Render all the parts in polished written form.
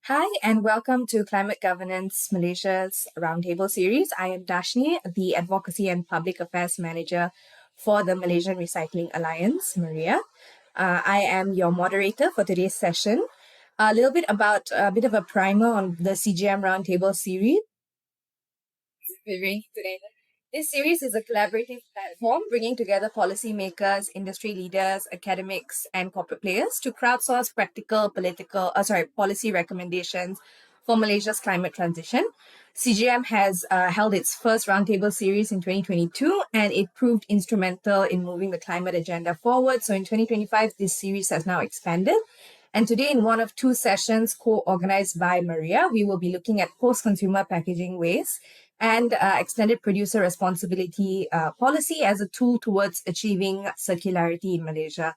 Hi, and welcome to Climate Governance Malaysia's Roundtable Series. I am Dhaartshini, the Advocacy and Public Affairs Manager for the Malaysian Recycling Alliance, MAREA. I am your moderator for today's session. A little bit about a bit of a primer on the CGM Roundtable Series. This series is a collaborative platform bringing together policymakers, industry leaders, academics, and corporate players to crowdsource practical policy recommendations for Malaysia's climate transition. CGM has held its first roundtable series in 2022, and it proved instrumental in moving the climate agenda forward. So in 2025, this series has now expanded. And today, in one of two sessions co-organized by MAREA, we will be looking at post-consumer packaging waste and extended producer responsibility policy as a tool towards achieving circularity in Malaysia.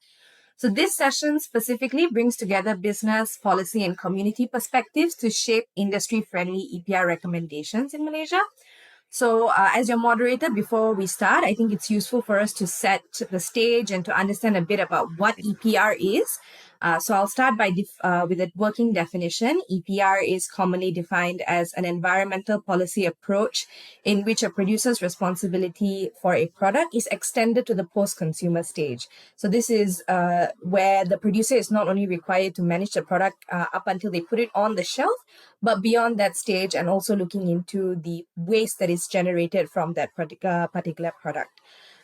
So this session specifically brings together business, policy, and community perspectives to shape industry-friendly EPR recommendations in Malaysia. So as your moderator, before we start, I think it's useful for us to set the stage and to understand a bit about what EPR is. So I'll start with a working definition. EPR is commonly defined as an environmental policy approach in which a producer's responsibility for a product is extended to the post-consumer stage. So this is where the producer is not only required to manage the product up until they put it on the shelf, but beyond that stage and also looking into the waste that is generated from that particular product.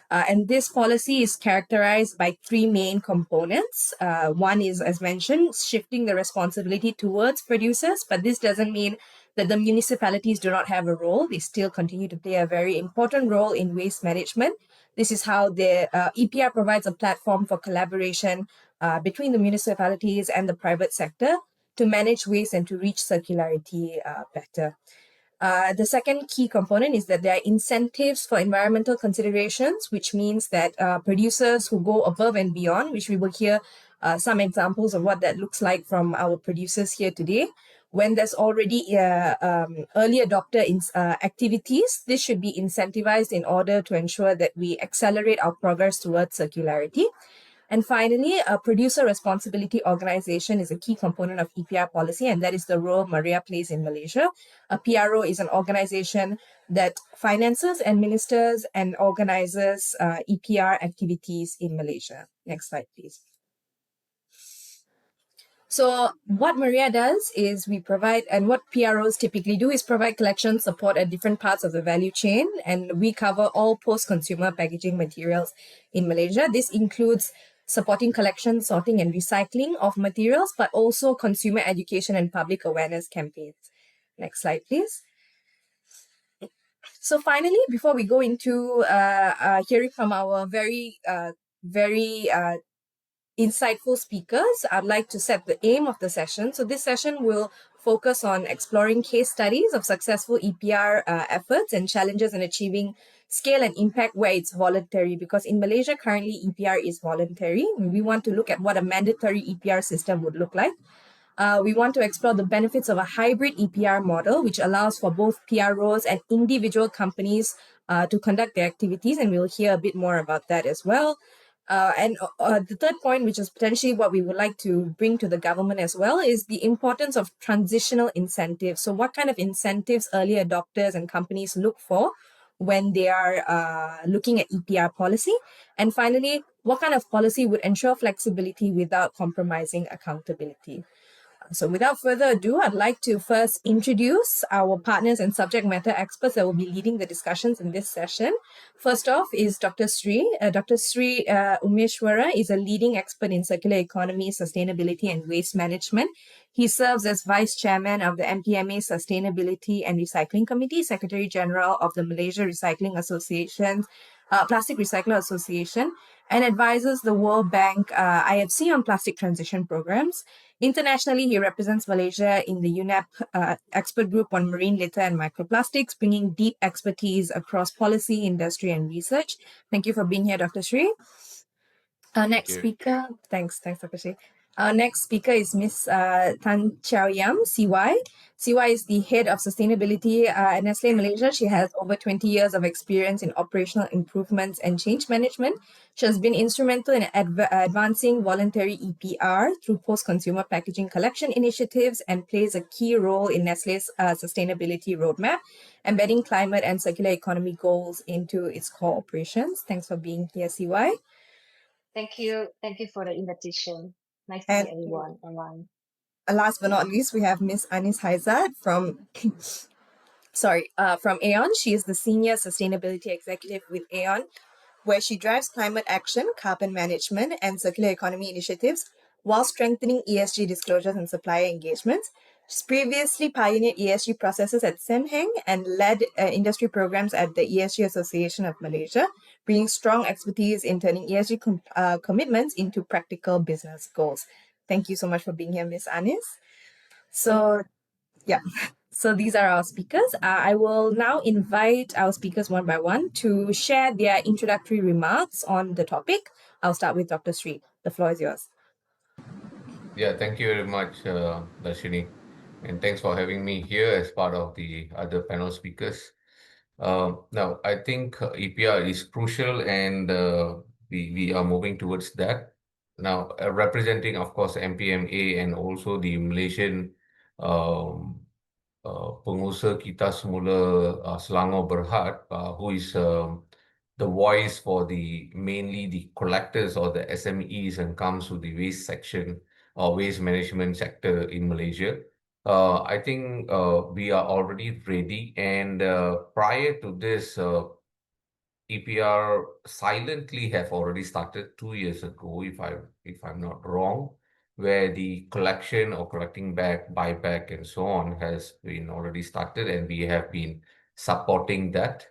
And this policy is characterized by three main components. One is, as mentioned, shifting the responsibility towards producers, but this doesn't mean that the municipalities do not have a role. They still continue to play a very important role in waste management. This is how the EPR provides a platform for collaboration between the municipalities and the private sector to manage waste and to reach circularity better. The second key component is that there are incentives for environmental considerations, which means that producers who go above and beyond, which we will hear some examples of what that looks like from our producers here today. When there's already early adopter activities, this should be incentivized in order to ensure that we accelerate our progress towards circularity. And finally, a producer responsibility organization is a key component of EPR policy, and that is the role MAREA plays in Malaysia. A PRO is an organization that finances, administers, and organizes EPR activities in Malaysia. Next slide, please. So what MAREA does is we provide, and what PROs typically do is provide collection support at different parts of the value chain, and we cover all post-consumer packaging materials in Malaysia. This includes supporting collection, sorting, and recycling of materials, but also consumer education and public awareness campaigns. Next slide, please. So finally, before we go into hearing from our very insightful speakers, I'd like to set the aim of the session. So this session will focus on exploring case studies of successful EPR efforts and challenges in achieving scale and impact where it's voluntary, because in Malaysia, currently EPR is voluntary. We want to look at what a mandatory EPR system would look like. We want to explore the benefits of a hybrid EPR model, which allows for both PROs and individual companies to conduct their activities, and we'll hear a bit more about that as well. And the third point, which is potentially what we would like to bring to the government as well, is the importance of transitional incentives. So what kind of incentives early adopters and companies look for when they are looking at EPR policy? And finally, what kind of policy would ensure flexibility without compromising accountability? So without further ado, I'd like to first introduce our partners and subject matter experts that will be leading the discussions in this session. First off is Dr. Sri. Dr. Sri Umeswara is a leading expert in circular economy, sustainability, and waste management. He serves as Vice Chairman of the MPMA Sustainability and Recycling Committee, Secretary General of the Malaysia Recycling Association, Plastic Recycler Association, and advises the World Bank IFC on plastic transition programs. Internationally, he represents Malaysia in the UNEP expert group on marine litter and microplastics, bringing deep expertise across policy, industry, and research. Thank you for being here, Dr. Sri. Next speaker. Thanks, Dr. Sri. Our next speaker is Ms. Tan Cheow Yam, CY. CY is the head of sustainability at Nestle Malaysia. She has over 20 years of experience in operational improvements and change management. She has been instrumental in advancing voluntary EPR through post-consumer packaging collection initiatives and plays a key role in Nestle's sustainability roadmap, embedding climate and circular economy goals into its core operations. Thanks for being here, CY. Thank you. Thank you for the invitation. Nice to And meet everyone online. last but not least, we have Miss Anis Haizad from from Aeon. She is the senior sustainability executive with Aeon, where she drives climate action, carbon management, and circular economy initiatives while strengthening ESG disclosures and supplier engagements. She's previously pioneered ESG processes at Semheng and led industry programs at the ESG Association of Malaysia, bringing strong expertise in turning ESG commitments into practical business goals. Thank you so much for being here, Miss Anis. So, yeah. So these are our speakers. I will now invite our speakers one by one to share their introductory remarks on the topic. I'll start with Dr. Sri. The floor is yours. Yeah, thank you very much, Dhaartshini, and thanks for having me here as part of the other panel speakers. Now, I think EPR is crucial, and we are moving towards that. Now, representing, of course, MPMA and also the Malaysian um, pengusaha kita semula Selangor Berhad, who is the voice for the mainly the collectors or the SMEs and comes to the waste section or waste management sector in Malaysia. I think we are already ready, and prior to this, EPR silently have already started 2 years ago, if I'm not wrong, where the collection or collecting back, buyback, and so on has been already started, and we have been supporting that.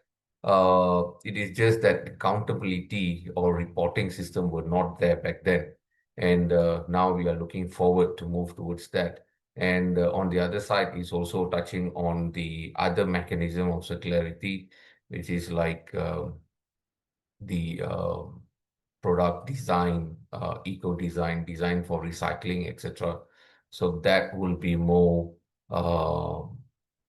It is just that accountability or reporting system were not there back then, and now we are looking forward to move towards that. And on the other side is also touching on the other mechanism of circularity, which is like the product design, eco design, design for recycling, etc. So that will be more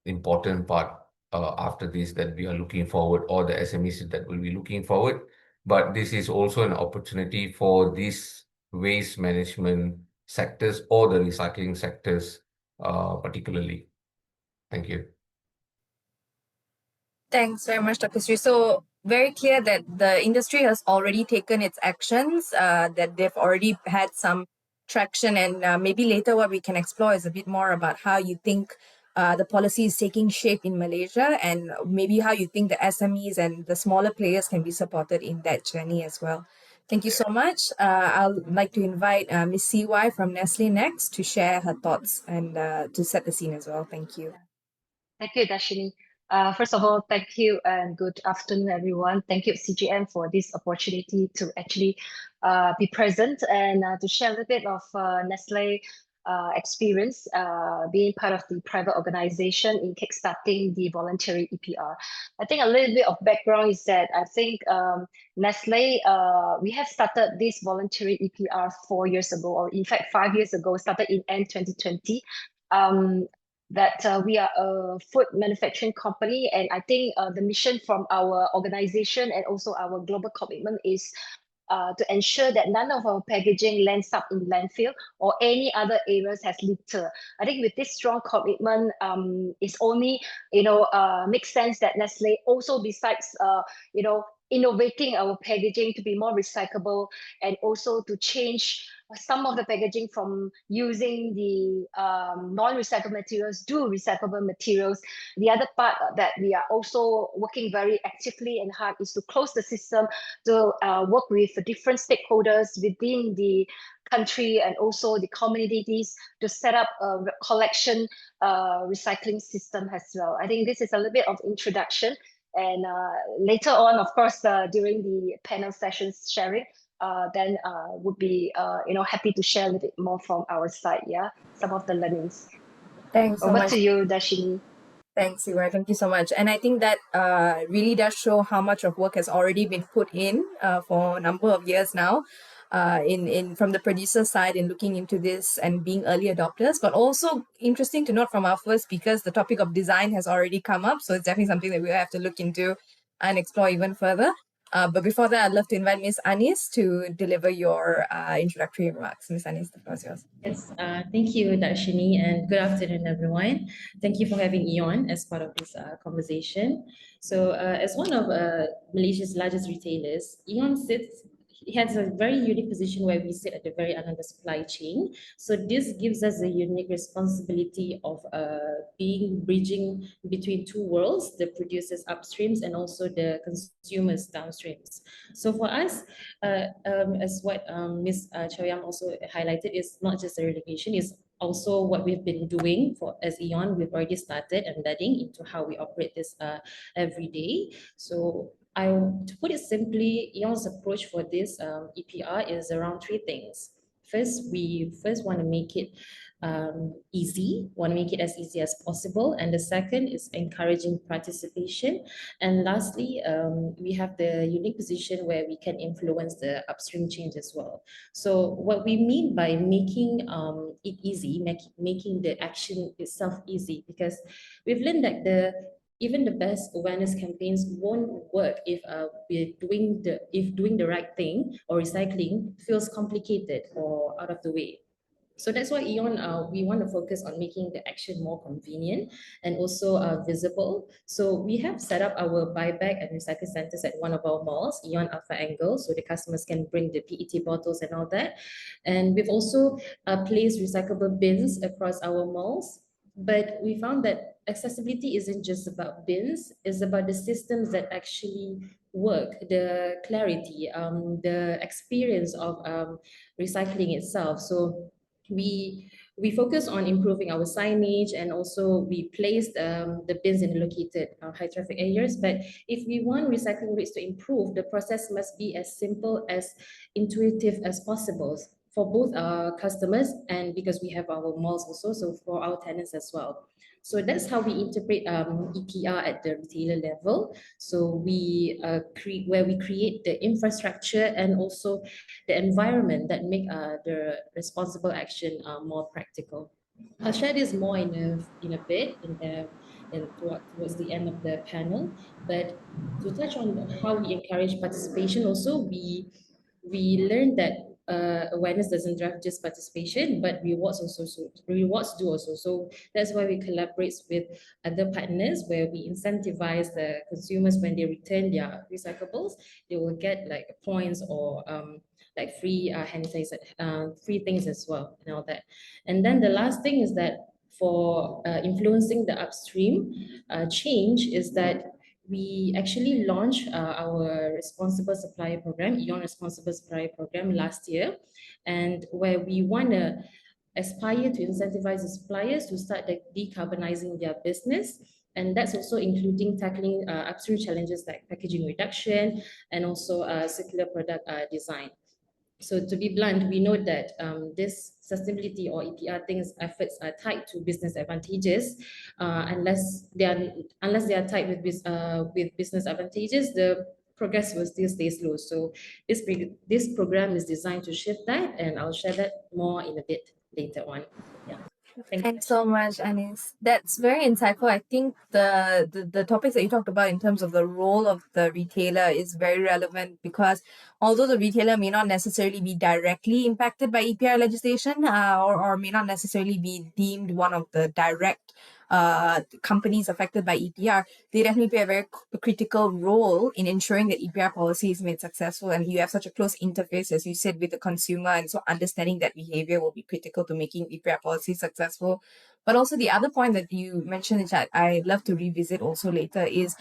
important part after this that we are looking forward, or the SMEs that will be looking forward. But this is also an opportunity for these waste management sectors or the recycling sectors particularly. Thank you. Thanks very much, Dr. Sri. So very clear that the industry has already taken its actions, that they've already had some traction, and maybe later what we can explore is a bit more about how you think the policy is taking shape in Malaysia, and maybe how you think the SMEs and the smaller players can be supported in that journey as well. Thank you so much. I'll like to invite Ms. CY from Nestle next to share her thoughts and to set the scene as well. Thank you. Thank you, Dhaartshini. First of all, thank you and good afternoon, everyone. Thank you, CGM, for this opportunity to actually be present and to share a little bit of Nestle experience being part of the private organization in kickstarting the voluntary EPR. I think a little bit of background is that I think Nestle, we have started this voluntary EPR 4 years ago, or in fact 5 years ago, started in end 2020. That we are a food manufacturing company, and I think the mission from our organization and also our global commitment is to ensure that none of our packaging lands up in landfill or any other areas has litter. I think with this strong commitment, it's only makes sense that Nestle also, besides innovating our packaging to be more recyclable and also to change some of the packaging from using the non-recyclable materials to recyclable materials. The other part that we are also working very actively and hard is to close the system, to work with the different stakeholders within the country and also the communities to set up a collection recycling system as well. I think this is a little bit of introduction. And later on, of course, during the panel sessions sharing, then would be happy to share a little bit more from our side, some of the learnings. Thanks so Over much. to you, Dhaartshini. Thanks, Iwa. Thank you so much. And I think that really does show how much of work has already been put in for a number of years now. in from the producer side in looking into this and being early adopters, but also interesting to note from our first speakers, the topic of design has already come up. So it's definitely something that we'll have to look into and explore even further. But before that, I'd love to invite Ms. Anis to deliver your introductory remarks. Ms. Anis, the floor is yours. Yes, thank you, Dhaartshini, and good afternoon, everyone. Thank you for having Eon as part of this conversation. So, as one of Malaysia's largest retailers, Eon sits. It has a very unique position where we sit at the very end of the supply chain. So this gives us a unique responsibility of being bridging between two worlds, the producers upstreams and also the consumers downstreams. So for us, as what Ms. Cheow Yam also highlighted, is not just a relegation, it's also what we've been doing for as Eon. We've already started embedding into how we operate this every day. So to put it simply, Eon's approach for this EPR is around three things. First, we want to make it easy, want to make it as easy as possible. And the second is encouraging participation. And lastly, we have the unique position where we can influence the upstream change as well. So what we mean by making it easy, making the action itself easy, because we've learned that even the best awareness campaigns won't work if doing the right thing or recycling feels complicated or out of the way. So that's why Eon, we want to focus on making the action more convenient and also visible. So we have set up our buyback and recycle centers at one of our malls, Eon Alpha Angle, so the customers can bring the PET bottles and all that. And we've also placed recyclable bins across our malls. But we found that accessibility isn't just about bins, it's about the systems that actually work, the clarity, the experience of recycling itself. So we focus on improving our signage, and also we placed the bins in located high traffic areas. But if we want recycling rates to improve, the process must be as simple as intuitive as possible for both our customers and because we have our malls also, so for our tenants as well. So that's how we interpret EPR at the retailer level. So we create the infrastructure and also the environment that make the responsible action more practical. I'll share this more in a bit towards the end of the panel. But to touch on how we encourage participation, also we learned that awareness doesn't drive just participation, but rewards do also. So that's why we collaborate with other partners, where we incentivize the consumers when they return their recyclables, they will get like points or like free hand sanitizer, free things as well, and all that. And then the last thing is that for influencing the upstream change is that we actually launched our responsible supplier program, Eon Responsible Supplier Program, last year, and where we want to aspire to incentivize the suppliers to start decarbonizing their business. And that's also including tackling upstream challenges like packaging reduction and also circular product design. So to be blunt, we know that this sustainability or EPR things efforts are tied to business advantages. Unless they are tied with business advantages, the progress will still stay slow. So this program is designed to shift that, and I'll share that more in a bit later on. Yeah. Thanks so much, Anis. That's very insightful. I think the topics that you talked about in terms of the role of the retailer is very relevant, because although the retailer may not necessarily be directly impacted by EPR legislation or may not necessarily be deemed one of the direct companies affected by EPR, they definitely play a very critical role in ensuring that EPR policy is made successful, and you have such a close interface, as you said, with the consumer, and so understanding that behavior will be critical to making EPR policy successful. But also the other point that you mentioned, which I'd love to revisit also later, is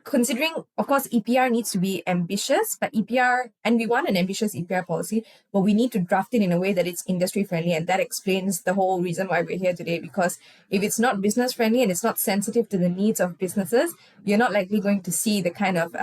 considering, of course, EPR needs to be ambitious, but EPR, and we want an ambitious EPR policy, but we need to draft it in a way that it's industry friendly. And that explains the whole reason why we're here today, because if it's not business friendly and it's not sensitive to the needs of businesses, you're not likely going to see the kind of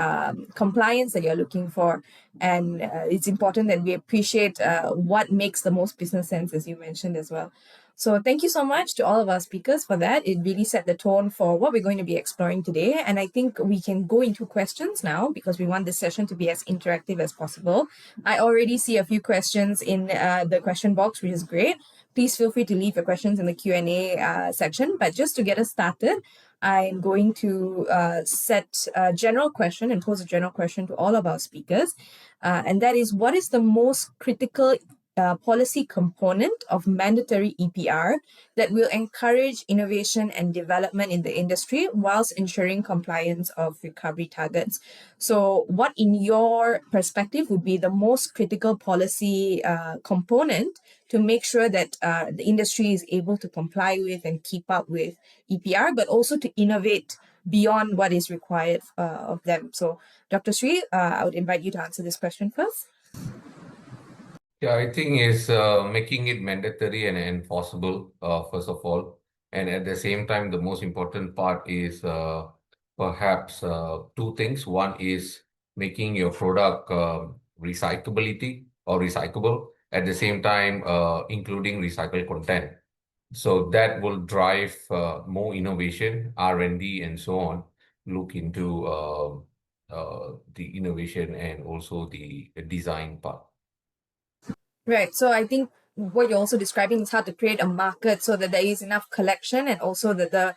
compliance that you're looking for. And it's important that we appreciate what makes the most business sense, as you mentioned as well. So thank you so much to all of our speakers for that. It really set the tone for what we're going to be exploring today. And I think we can go into questions now because we want this session to be as interactive as possible. I already see a few questions in the question box, which is great. Please feel free to leave your questions in the Q&A section. But just to get us started, I'm going to set a general question and pose a general question to all of our speakers. And that is, what is the most critical policy component of mandatory EPR that will encourage innovation and development in the industry whilst ensuring compliance of recovery targets? So what, in your perspective, would be the most critical policy component to make sure that the industry is able to comply with and keep up with EPR, but also to innovate beyond what is required of them? So Dr. Sri, I would invite you to answer this question first. Yeah, I think is making it mandatory and enforceable, first of all. And at the same time, the most important part is perhaps two things. One is making your product recyclability or recyclable. At the same time, including recycled content. So that will drive more innovation, R&D, and so on. Look into the innovation and also the design part. Right. So I think what you're also describing is how to create a market so that there is enough collection and also that the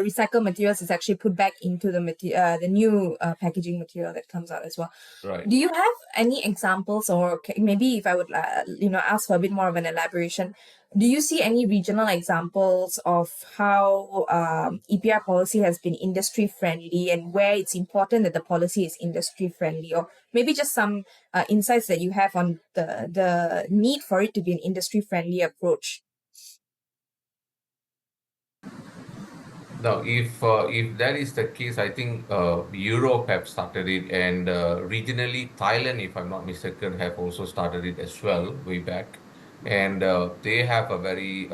recycled materials is actually put back into the new packaging material that comes out as well. Right. Do you have any examples, or maybe if I would ask for a bit more of an elaboration, do you see any regional examples of how EPR policy has been industry friendly and where it's important that the policy is industry friendly, or maybe just some insights that you have on the need for it to be an industry friendly approach? Now, if that is the case, I think Europe have started it, and regionally Thailand, if I'm not mistaken, have also started it as well way back, and they have a very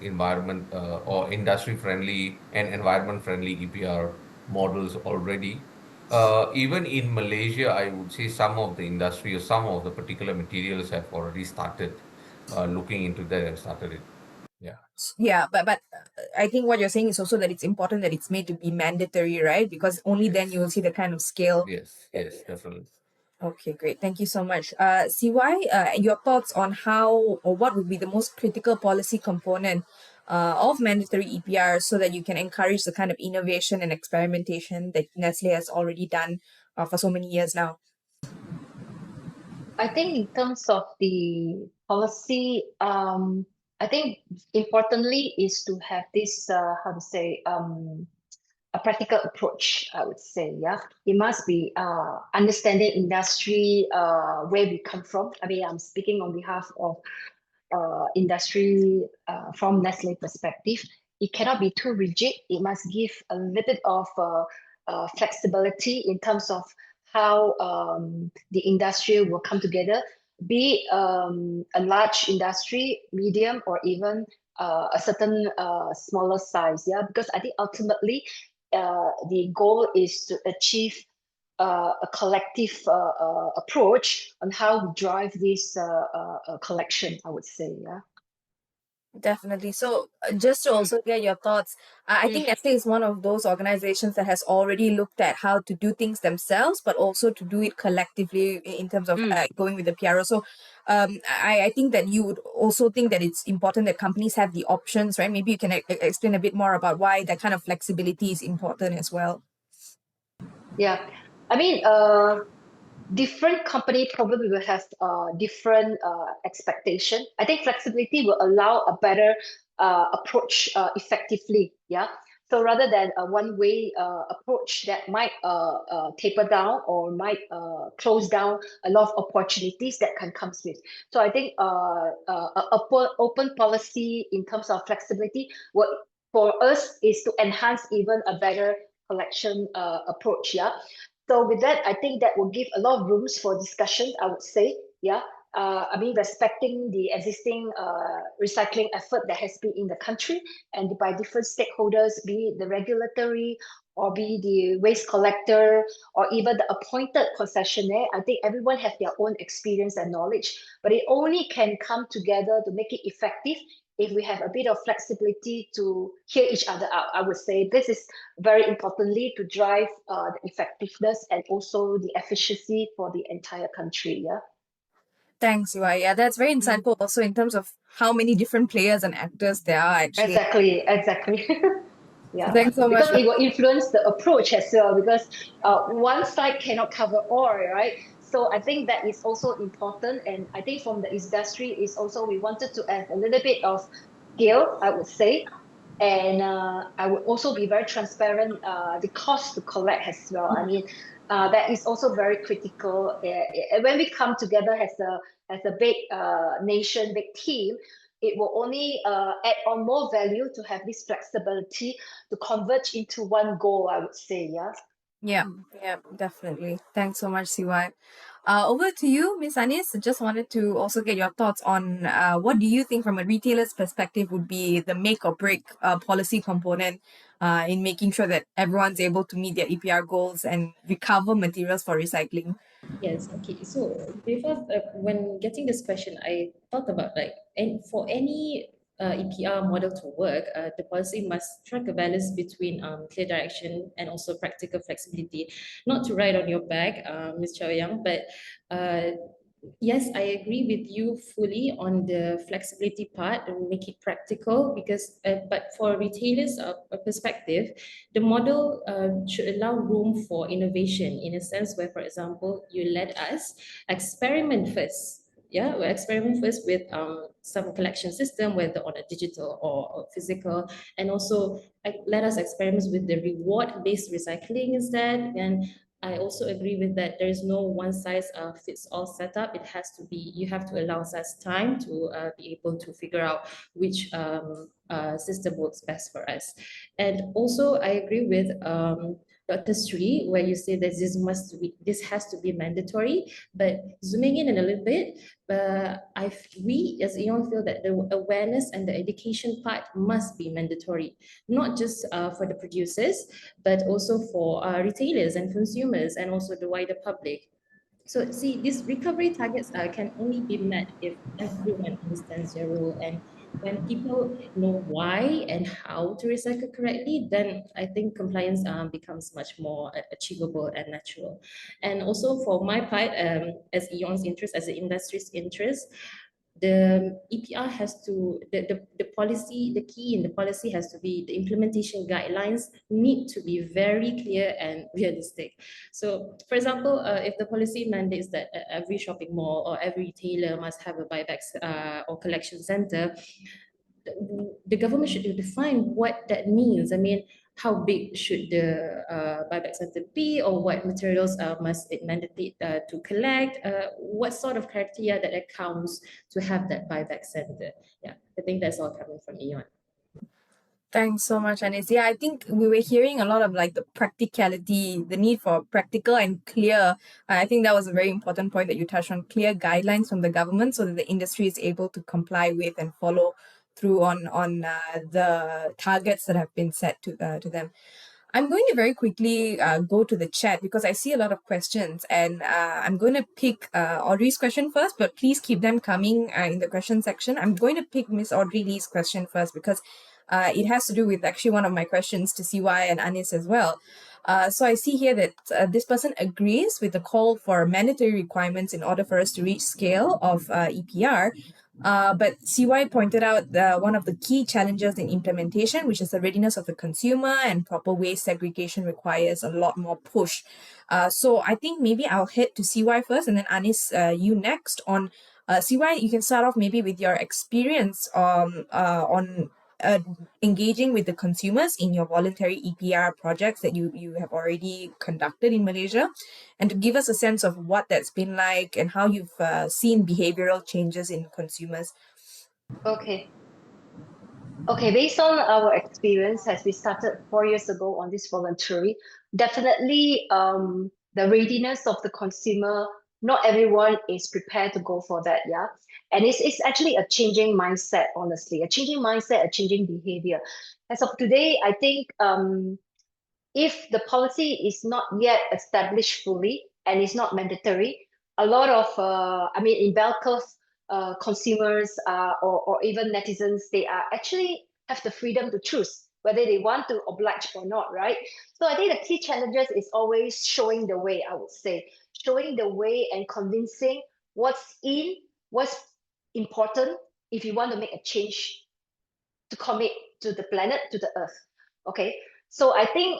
environment or industry friendly and environment friendly EPR models already. Even in Malaysia, I would say some of the industry or some of the particular materials have already started looking into that and started it. Yeah. Yeah, but I think what you're saying is also that it's important that it's made to be mandatory, right? Because only then you will see the kind of scale. Yes, yes, definitely. Okay, great. Thank you so much. CY, your thoughts on how or what would be the most critical policy component of mandatory EPR so that you can encourage the kind of innovation and experimentation that Nestle has already done for so many years now? I think in terms of the policy, I think importantly is to have this, how to say, a practical approach, I would say. Yeah, it must be understanding industry, where we come from. I mean, I'm speaking on behalf of industry from Nestle perspective. It cannot be too rigid. It must give a little bit of flexibility in terms of how the industry will come together, be a large industry, medium, or even a certain smaller size. Yeah, because I think ultimately the goal is to achieve a collective approach on how we drive this collection, I would say. Yeah. Definitely. So, just to also get your thoughts, I think Nestle is one of those organizations that has already looked at how to do things themselves, but also to do it collectively in terms of going with the PRO. So, I think that you would also think that it's important that companies have the options, right? Maybe you can explain a bit more about why that kind of flexibility is important as well. Yeah, I mean, different company probably will have different expectation. I think flexibility will allow a better approach effectively. Yeah. So rather than a one-way approach that might taper down or might close down a lot of opportunities that can come with. So I think open policy in terms of flexibility, what for us is to enhance even a better collection approach. Yeah. So with that, I think that will give a lot of rooms for discussion, I would say. Yeah. respecting the existing recycling effort that has been in the country and by different stakeholders, be it the regulatory or be the waste collector or even the appointed concessionaire. I think everyone has their own experience and knowledge, but it only can come together to make it effective if we have a bit of flexibility to hear each other out. I would say this is very importantly to drive the effectiveness and also the efficiency for the entire country. Yeah. Thanks, Siwa. Yeah, that's very insightful also in terms of how many different players and actors there are actually. Exactly. Yeah, Thanks so much. because it will influence the approach as well, because one side cannot cover all, right? So I think that is also important. And I think from the industry is also, we wanted to add a little bit of scale, I would say. And I would also be very transparent, the cost to collect as well. I mean, that is also very critical. When we come together as a big nation, big team, it will only add on more value to have this flexibility to converge into one goal, I would say. Yeah. Yeah, definitely. Thanks so much, CY. Over to you, Miss Anis. Just wanted to also get your thoughts on what do you think from a retailer's perspective would be the make or break policy component in making sure that everyone's able to meet their EPR goals and recover materials for recycling? Yes, okay. So before, when getting this question, I thought about like, and for any EPR model to work, the policy must strike a balance between clear direction and also practical flexibility. Not to ride on your back, Ms. Cheow Yam, but yes, I agree with you fully on the flexibility part and make it practical because, but for retailers' perspective, the model should allow room for innovation in a sense where, for example, you let us experiment first. Yeah, we experiment first with some collection system, whether on a digital or physical, and also let us experiment with the reward-based recycling instead. And I also agree with that. There is no one size fits all setup. It has to be, you have to allow us time to be able to figure out which system works best for us. And also I agree with Dr. Sri, where you say that this has to be mandatory, but zooming in a little bit, we as EON feel that the awareness and the education part must be mandatory, not just for the producers, but also for retailers and consumers and also the wider public. So see, these recovery targets can only be met if everyone understands their role. And when people know why and how to recycle correctly, then I think compliance becomes much more achievable and natural. And also for my part, as EON's interest, as the industry's interest, the EPR has to, the policy, the key in the policy has to be the implementation guidelines need to be very clear and realistic. So for example, if the policy mandates that every shopping mall or every retailer must have a buyback or collection center, the government should define what that means. I mean, how big should the buyback center be, or what materials must it mandate to collect? What sort of criteria that accounts to have that buyback center? Yeah, I think that's all coming from EON. Thanks so much, Anis. Yeah, I think we were hearing a lot of like the practicality, the need for practical and clear. I think that was a very important point that you touched on, clear guidelines from the government so that the industry is able to comply with and follow through on the targets that have been set to them. I'm going to very quickly go to the chat because I see a lot of questions, and I'm going to pick Audrey's question first, but please keep them coming in the question section. I'm going to pick Miss Audrey Lee's question first because it has to do with actually one of my questions to CY and Anis as well. So I see here that this person agrees with the call for mandatory requirements in order for us to reach scale of EPR. But CY pointed out one of the key challenges in implementation, which is the readiness of the consumer, and proper waste segregation requires a lot more push. So I think maybe I'll head to CY first, and then Anis, you next. On CY, you can start off maybe with your experience on engaging with the consumers in your voluntary EPR projects that you have already conducted in Malaysia, and to give us a sense of what that's been like and how you've seen behavioral changes in consumers. Okay. Based on our experience, as we started 4 years ago on this voluntary, definitely the readiness of the consumer not everyone is prepared to go for that, yeah. And it's actually a changing mindset, honestly, a changing mindset, a changing behavior. As of today, I think if the policy is not yet established fully and is not mandatory, a lot of, in bell curve consumers or even netizens, they are actually have the freedom to choose whether they want to oblige or not, right? So I think the key challenges is always showing the way, I would say, showing the way and convincing what's what's important if you want to make a change to commit to the planet, to the earth. Okay, so I think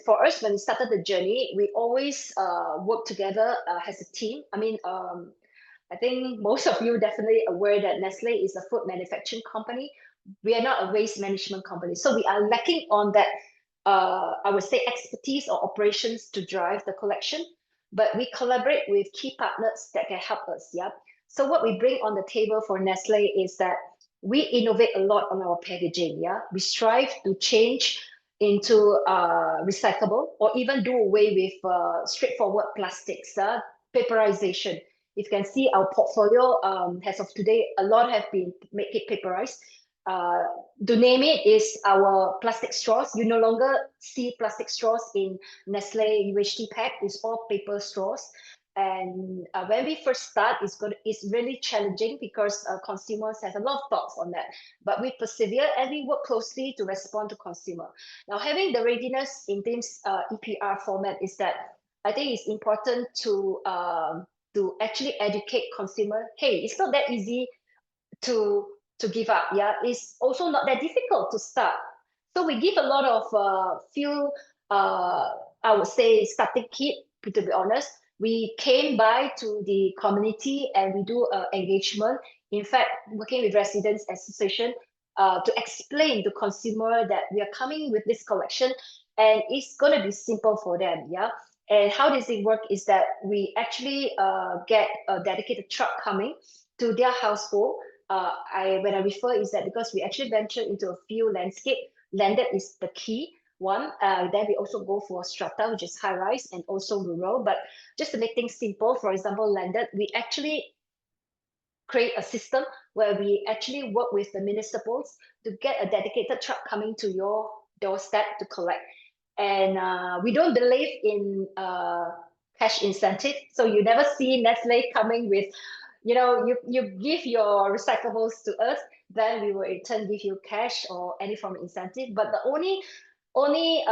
for us, when we started the journey, we always work together as a team. I think most of you definitely aware that Nestle is a food manufacturing company. We are not a waste management company. So we are lacking on that, I would say, expertise or operations to drive the collection. But we collaborate with key partners that can help us. Yeah. So what we bring on the table for Nestle is that we innovate a lot on our packaging. Yeah. We strive to change into recyclable or even do away with straightforward plastics, paperization. You can see our portfolio as of today, a lot have been make it paperized. To name it is our plastic straws. You no longer see plastic straws in Nestle UHT pack. It's all paper straws. And when we first start, it's really challenging because consumers have a lot of thoughts on that. But we persevere and we work closely to respond to consumer. Now, having the readiness in this EPR format is that I think it's important to actually educate consumer. Hey, it's not that easy to give up. Yeah, it's also not that difficult to start. So we give a lot of few, I would say, starting kit. To be honest, we came by to the community and we do engagement. In fact, working with residents association to explain to consumer that we are coming with this collection and it's going to be simple for them. Yeah. And how does it work is that we actually get a dedicated truck coming to their household. When I refer is that because we actually venture into a few landscape, landed is the key one. Then we also go for strata, which is high rise and also rural. But just to make things simple, for example, landed, we actually create a system where we actually work with the municipals to get a dedicated truck coming to your doorstep to collect. And we don't believe in cash incentive. So you never see Nestle coming with, you give your recyclables to us, then we will in turn give you cash or any form of incentive. But the only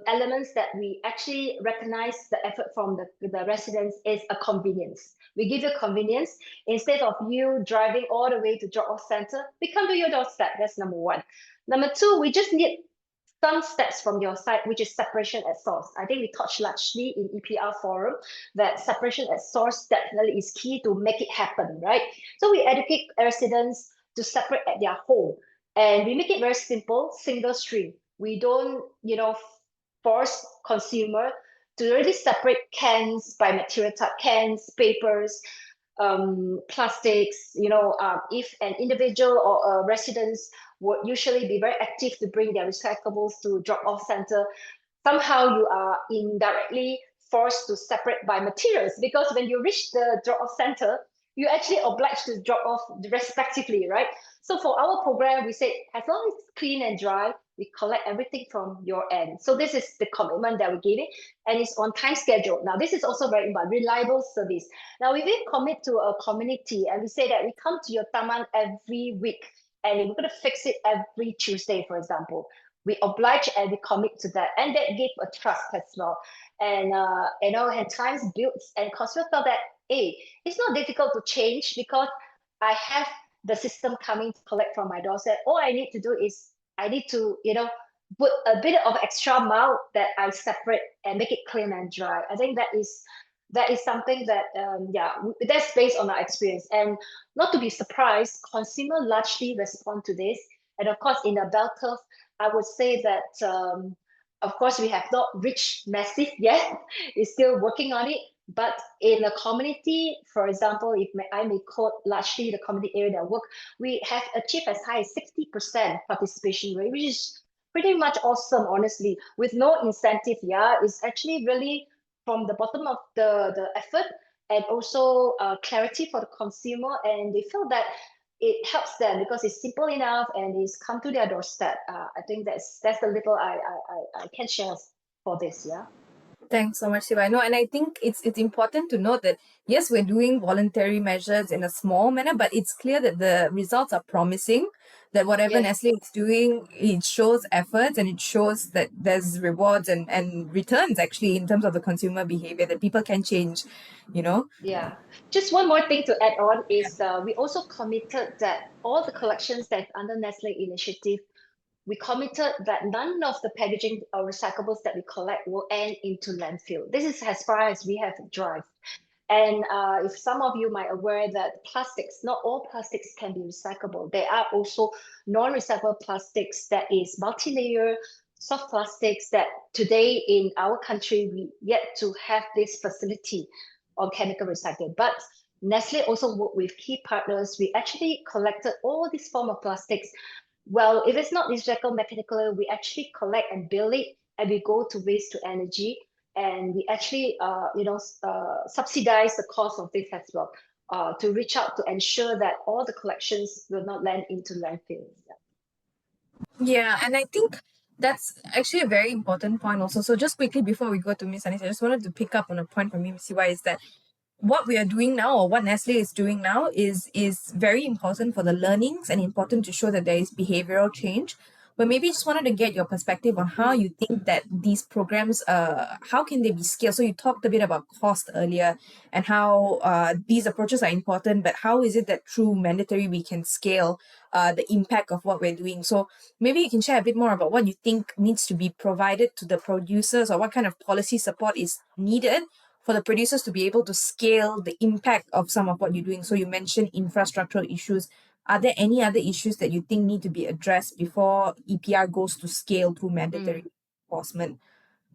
elements that we actually recognize the effort from the residents is a convenience. We give you convenience. Instead of you driving all the way to drop-off center, we come to your doorstep. That's number one. Number two, we just need some steps from your side, which is separation at source. I think we touched largely in EPR forum that separation at source definitely is key to make it happen, right? So we educate residents to separate at their home. And we make it very simple, single stream. We don't, force consumer to really separate cans by material type, cans, papers, plastics. If an individual or a residents would usually be very active to bring their recyclables to drop-off center, somehow you are indirectly forced to separate by materials because when you reach the drop-off center, you're actually obliged to drop off respectively, right? So for our program, we say, as long as it's clean and dry, we collect everything from your end. So this is the commitment that we're giving, and it's on time schedule. Now, this is also very important, reliable service. Now, we will commit to a community, and we say that we come to your taman every week, and we're going to fix it every Tuesday, for example. We oblige and we commit to that, and that gave a trust as well. And and times builds, and consumer felt that, hey, it's not difficult to change because I have the system coming to collect from my doorstep. All I need to do is I need to, put a bit of extra mile that I separate and make it clean and dry. I think that is something that, that's based on our experience. And not to be surprised, consumer largely respond to this. And of course, in the bell curve, I would say that, of course, we have not reached massive yet. It's still working on it. But in a community, for example, if I may quote largely the community area that I work, we have achieved as high as 60% participation rate, which is pretty much awesome, honestly, with no incentive. Yeah, it's actually really from the bottom of the effort. and also clarity for the consumer, and they feel that it helps them because it's simple enough and it's come to their doorstep. I think that's the little I can share for this. Yeah. Thanks so much, Siva. No, and I think it's important to note that yes, we're doing voluntary measures in a small manner, but it's clear that the results are promising. That whatever Yes. Nestle is doing, it shows efforts and it shows that there's rewards and returns actually in terms of the consumer behavior that people can change, you know. Yeah. Just one more thing to add on is we also committed that all the collections that's under Nestle initiative, we committed that none of the packaging or recyclables that we collect will end into landfill. This is as far as we have drive. And if some of you might aware that plastics, not all plastics can be recyclable. There are also non-recyclable plastics that is multi-layer, soft plastics that today in our country, we yet to have this facility on chemical recycling. But Nestle also work with key partners. We actually collected all these form of plastics. Well, if it's not recycled mechanically, we actually collect and build it, and we go to waste to energy, and we actually subsidize the cost of this as well, to reach out to ensure that all the collections will not land into landfills. Yeah, and I think that's actually a very important point also. So just quickly before we go to Miss Anis, I just wanted to pick up on a point from you, Miss Siwa, is that what we are doing now or what Nestle is doing now is very important for the learnings and important to show that there is behavioral change. But maybe just wanted to get your perspective on how you think that these programs, how can they be scaled? So you talked a bit about cost earlier and how these approaches are important, but how is it that through mandatory we can scale the impact of what we're doing? So maybe you can share a bit more about what you think needs to be provided to the producers or what kind of policy support is needed for the producers to be able to scale the impact of some of what you're doing. So you mentioned infrastructural issues. Are there any other issues that you think need to be addressed before EPR goes to scale through mandatory enforcement?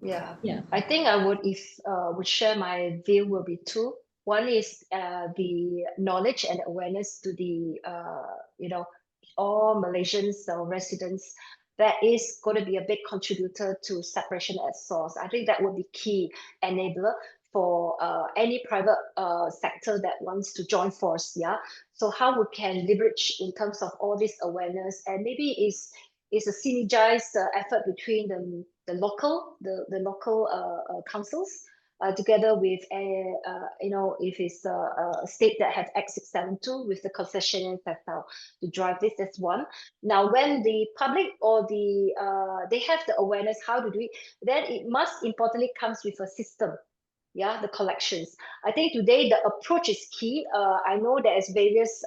Yeah, Yeah. I think I would, if would share my view, will be two. One is the knowledge and awareness to the all Malaysians or residents. That is going to be a big contributor to separation at source. I think that would be key enabler for any private sector that wants to join force. Yeah. So how we can leverage in terms of all this awareness, and maybe is a synergized effort between the local councils together with if it's a state that have Act 672 with the concessionaire sector to drive this as one. Now, when the public or they have the awareness how to do it, then it must importantly comes with a system. Yeah, the collections. I think today the approach is key. I know there's various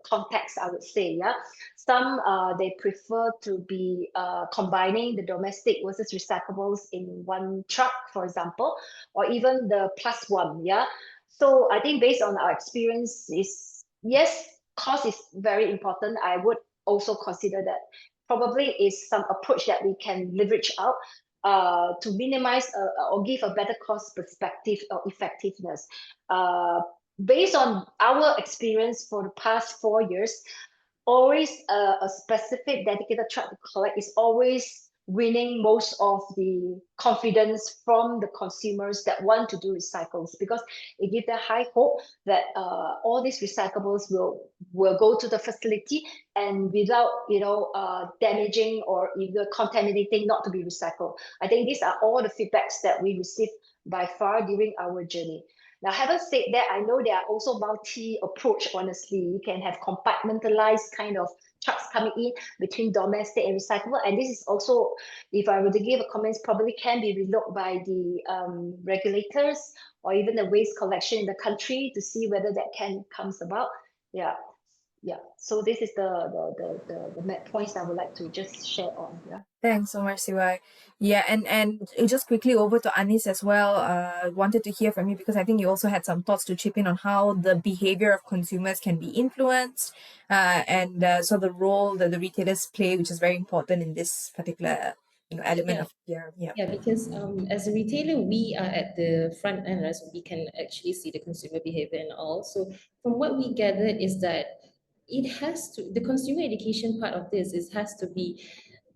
contexts, I would say. Yeah, some they prefer to be combining the domestic versus recyclables in one truck, for example, or even the plus one. Yeah, so I think based on our experience, is yes, cost is very important. I would also consider that probably is some approach that we can leverage out to minimize or give a better cost perspective or effectiveness. Based on our experience for the past 4 years, always a specific dedicated truck to collect is always winning most of the confidence from the consumers that want to do recycles, because it gives them high hope that all these recyclables will go to the facility and without damaging or either contaminating, not to be recycled. I think these are all the feedbacks that we received by far during our journey. Now, having said that, I know there are also multi-approach, honestly. You can have compartmentalized kind of trucks coming in between domestic and recyclable. And this is also, if I were to give a comment, probably can be relooked by the regulators or even the waste collection in the country to see whether that comes about. Yeah. Yeah, so this is the points I would like to just share on. Yeah. Thanks so much, Siwai. Yeah, and just quickly over to Anis as well. Wanted to hear from you because I think you also had some thoughts to chip in on how the behavior of consumers can be influenced, and so the role that the retailers play, which is very important in this particular element Yeah. of yeah. Yeah, because as a retailer, we are at the front end, right? So we can actually see the consumer behavior and all. So from what we gathered is that the consumer education part of this has to be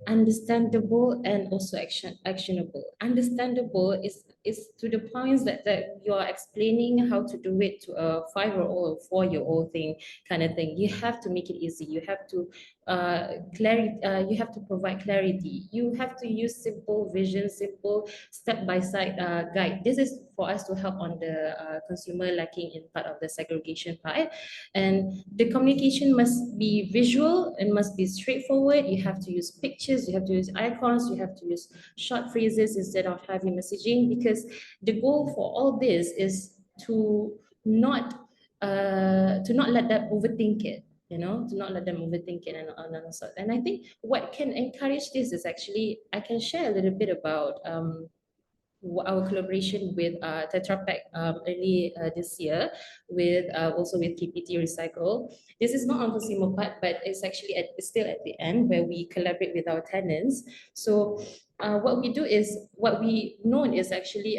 understandable and also actionable. Understandable is it's to the points that you're explaining how to do it to a 5-year-old or 4-year-old thing kind of thing. You have to make it easy. You have to you have to provide clarity. You have to use simple vision, simple step-by-step guide. This is for us to help on the consumer lacking in part of the segregation part. And the communication must be visual and must be straightforward. You have to use pictures, you have to use icons, you have to use short phrases instead of heavy messaging, because the goal for all this is to not let them overthink it, to not let them overthink it and so. And I think what can encourage this is actually, I can share a little bit about our collaboration with Tetra Pak early this year, with also with KPT Recycle. This is not on consumer part, but it's actually it's still at the end where we collaborate with our tenants. So what we do is, what we know is actually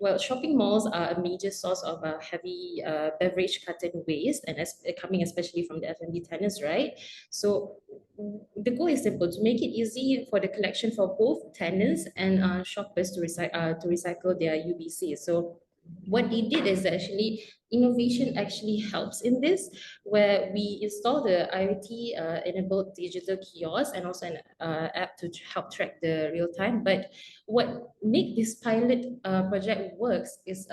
well, shopping malls are a major source of heavy beverage carton waste, and coming especially from the F&B tenants, right? So the goal is simple: to make it easy for the collection for both tenants and shoppers to recycle their UBC. So what they did is actually, innovation actually helps in this, where we install the IoT enabled digital kiosk and also an app to help track the real time. But what make this pilot project works is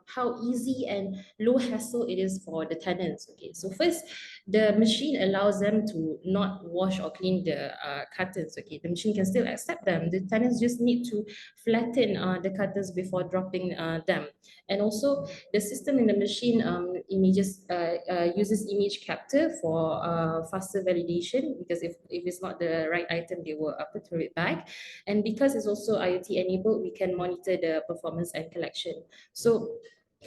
how easy and low hassle it is for the tenants. Okay, so first, the machine allows them to not wash or clean the cartons. Okay, the machine can still accept them. The tenants just need to flatten the cartons before dropping them. And also, the system in the machine uses image capture for faster validation, because if it's not the right item, they will throw it back. And because it's also IoT enabled, we can monitor the performance and collection. So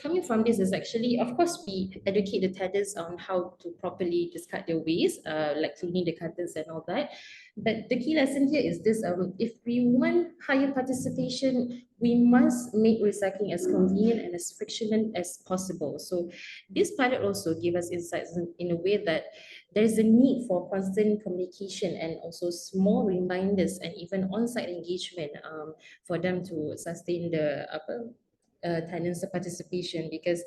coming from this is actually, of course, we educate the tenants on how to properly discard their waste, like cleaning the cartons and all that. But the key lesson here is this: if we want higher participation, we must make recycling as convenient and as frictionless as possible. So this pilot also gave us insights in a way that there is a need for constant communication and also small reminders and even on-site engagement for them to sustain the tenants participation, because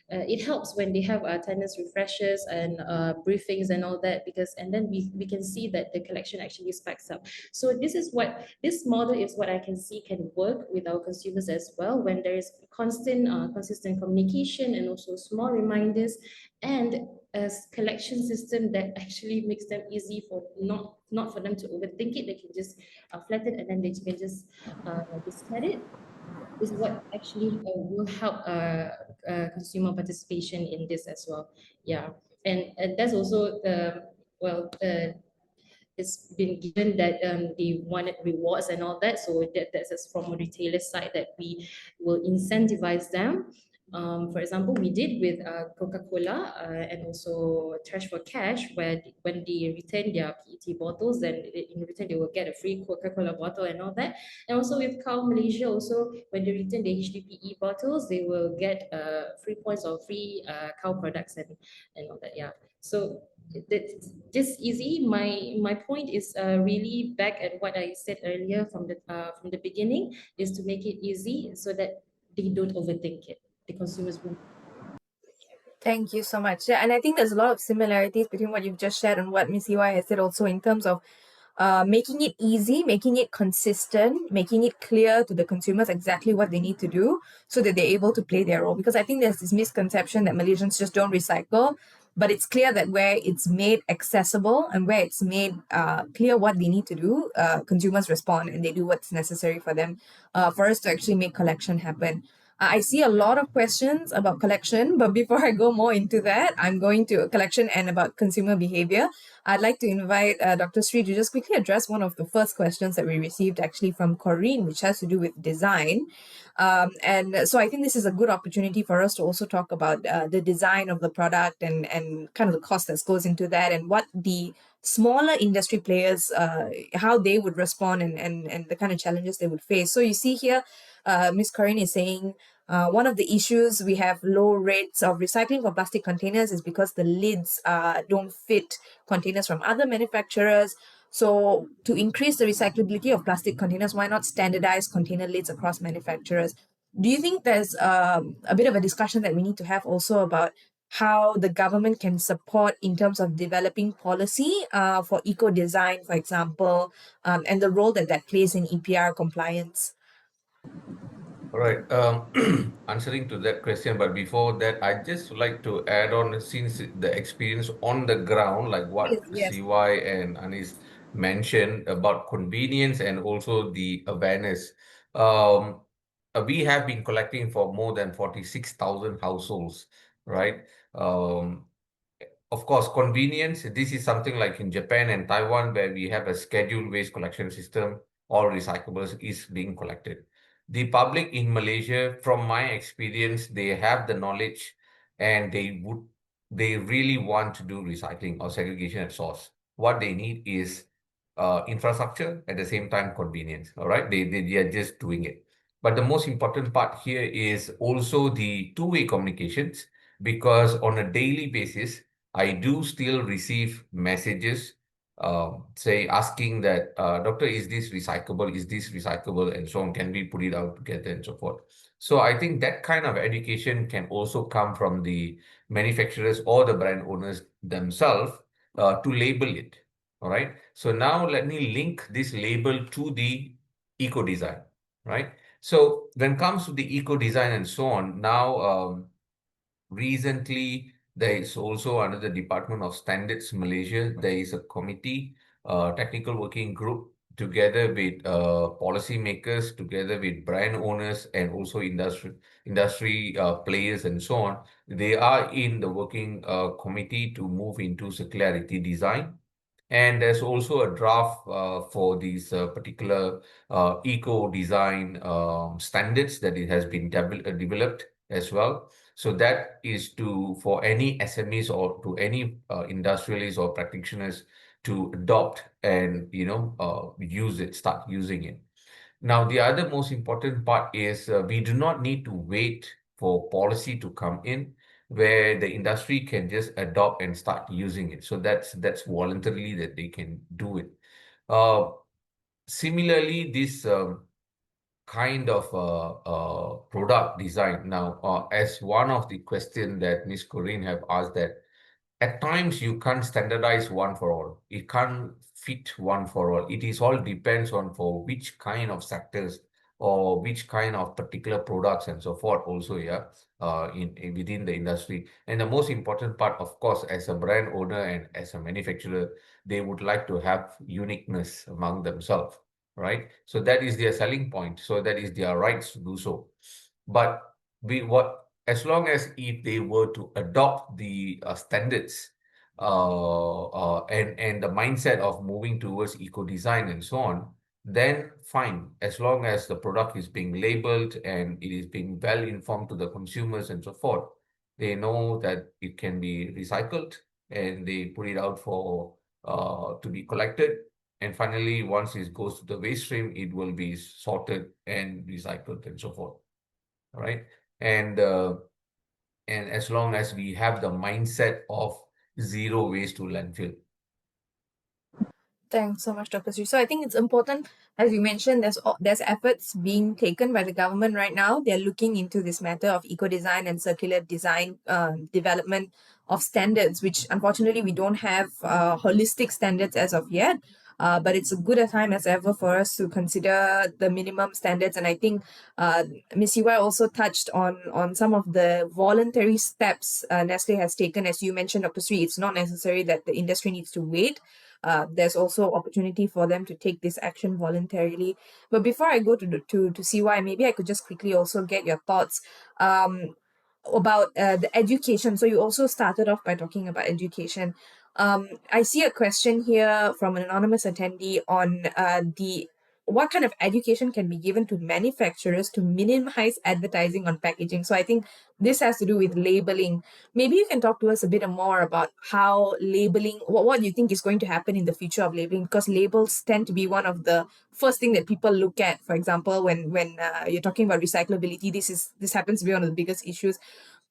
it helps when they have tenants refreshers and briefings and all that, because and then we can see that the collection actually spikes up. So this model is what I can see can work with our consumers as well, when there is consistent communication and also small reminders, and a collection system that actually makes them easy for not for them to overthink it. They can just flatten and then they can just discard it. Is what actually will help consumer participation in this as well. Yeah, and that's also it's been given that they wanted rewards and all that, so that's from a retailer side that we will incentivize them. For example, we did with Coca-Cola and also Trash for Cash, where when they return their PET bottles, then in return they will get a free Coca-Cola bottle and all that. And also with Cow Malaysia, also when they return the HDPE bottles, they will get free points or free cow products and all that. Yeah. So that's just easy. My point is really back at what I said earlier from the beginning, is to make it easy so that they don't overthink it. The consumers won't. Thank you so much. Yeah, and I think there's a lot of similarities between what you've just shared and what Miss EY has said also, in terms of making it easy, making it consistent, making it clear to the consumers exactly what they need to do so that they're able to play their role. Because I think there's this misconception that Malaysians just don't recycle, but it's clear that where it's made accessible and where it's made clear what they need to do, consumers respond and they do what's necessary for them, for us to actually make collection happen. I see a lot of questions about collection, but before I go more into that, I'm going to collection and about consumer behavior. I'd like to invite Dr. Sri to just quickly address one of the first questions that we received actually from Corinne, which has to do with design. And so I think this is a good opportunity for us to also talk about the design of the product and kind of the cost that goes into that, and what the smaller industry players, how they would respond, and the kind of challenges they would face. So you see here, Ms. Corinne is saying, one of the issues we have low rates of recycling for plastic containers is because the lids don't fit containers from other manufacturers. So to increase the recyclability of plastic containers, why not standardize container lids across manufacturers? Do you think there's a bit of a discussion that we need to have also about how the government can support in terms of developing policy for eco design, for example, and the role that that plays in EPR compliance? All right. Answering to that question, but before that, I'd just like to add on, since the experience on the ground, like Yes, what yes. CY and Anis mentioned about convenience and also the awareness. Um, we have been collecting for more than 46,000 households, right? Um, of course, convenience, this is something like in Japan and Taiwan, where we have a scheduled waste collection system. All recyclables is being collected. The public in Malaysia, from my experience, they have the knowledge and they really want to do recycling or segregation at source. What they need is infrastructure, at the same time convenience. All right, they are just doing it. But the most important part here is also the two-way communications, because on a daily basis, I do still receive messages, say asking that, doctor, is this recyclable? Is this recyclable? And so on. Can we put it out together and so forth? So I think that kind of education can also come from the manufacturers or the brand owners themselves to label it. All right. So now let me link this label to the eco design. Right. So when it comes to the eco design and so on, now recently, there is also under the Department of Standards Malaysia, there is a committee, technical working group, together with policymakers, together with brand owners, and also industry players and so on. They are in the working committee to move into circularity design. And there's also a draft for these particular eco design standards that it has been developed as well. So that is to for any SMEs or to any industrialists or practitioners to adopt and use it, start using it. Now, the other most important part is we do not need to wait for policy to come in, where the industry can just adopt and start using it. So that's voluntarily that they can do it. Uh, Similarly, this kind of product design now, as one of the question that Ms. Corinne have asked, that at times you can't standardize one for all. It can't fit one for all. It is all depends on for which kind of sectors or which kind of particular products and so forth also, yeah, in within the industry. And the most important part, of course, as a brand owner and as a manufacturer, they would like to have uniqueness among themselves, right? So that is their selling point. So that is their rights to do so. But as long as if they were to adopt the standards and the mindset of moving towards eco design and so on, then fine. As long as the product is being labeled and it is being well informed to the consumers and so forth, they know that it can be recycled and they put it out for to be collected. And finally, once it goes to the waste stream, it will be sorted and recycled and so forth. All right. And and as long as we have the mindset of zero waste to landfill. Thanks so much, Dr. Sri. So I think it's important, as you mentioned, there's efforts being taken by the government right now. They're looking into this matter of eco design and circular design development of standards, which unfortunately we don't have holistic standards as of yet. But it's a good a time as ever for us to consider the minimum standards. And I think Ms. Siwa also touched on some of the voluntary steps Nestle has taken. As you mentioned, Dr. Sri, it's not necessary that the industry needs to wait. There's also opportunity for them to take this action voluntarily. But before I go to CY, maybe I could just quickly also get your thoughts about the education. So you also started off by talking about education. I see a question here from an anonymous attendee on the what kind of education can be given to manufacturers to minimize advertising on packaging. So I think this has to do with labeling. Maybe you can talk to us a bit more about how labeling, what you think is going to happen in the future of labeling, because labels tend to be one of the first thing that people look at. For example, when you're talking about recyclability, this happens to be one of the biggest issues.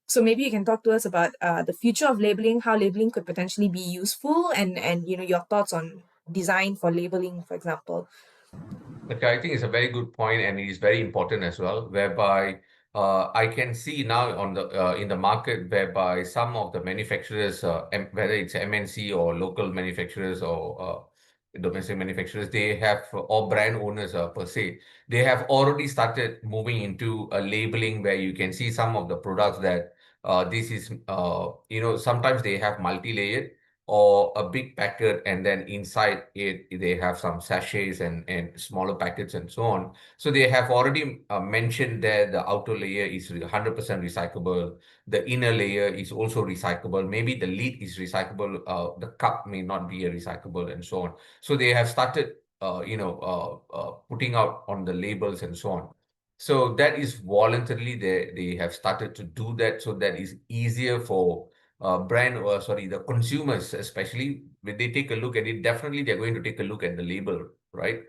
So maybe you can talk to us about the future of labeling, how labeling could potentially be useful, and your thoughts on design for labeling, for example. Okay, I think it's a very good point, and it is very important as well, whereby I can see now on the in the market whereby some of the manufacturers, whether it's MNC or local manufacturers or domestic manufacturers, they have or brand owners per se, they have already started moving into a labeling where you can see some of the products that this is sometimes they have multi-layered or a big packet, and then inside it they have some sachets and smaller packets and so on. So they have already mentioned that the outer layer is 100% recyclable, the inner layer is also recyclable, maybe the lid is recyclable, the cup may not be a recyclable, and so on. So they have started putting out on the labels and so on. So that is voluntarily, they have started to do that, so that is easier for the consumers, especially when they take a look at it. Definitely they're going to take a look at the label, right?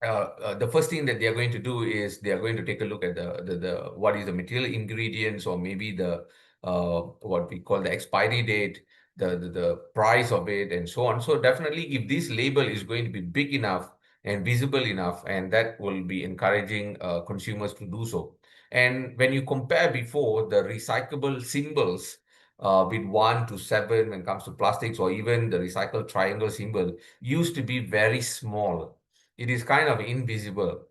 The first thing that they are going to do is they are going to take a look at the what is the material ingredients, or maybe the what we call the expiry date, the price of it, and so on. So definitely, if this label is going to be big enough and visible enough, and that will be encouraging consumers to do so. And when you compare before, the recyclable symbols with 1 to 7 when it comes to plastics, or even the recycled triangle symbol used to be very small. It is kind of invisible,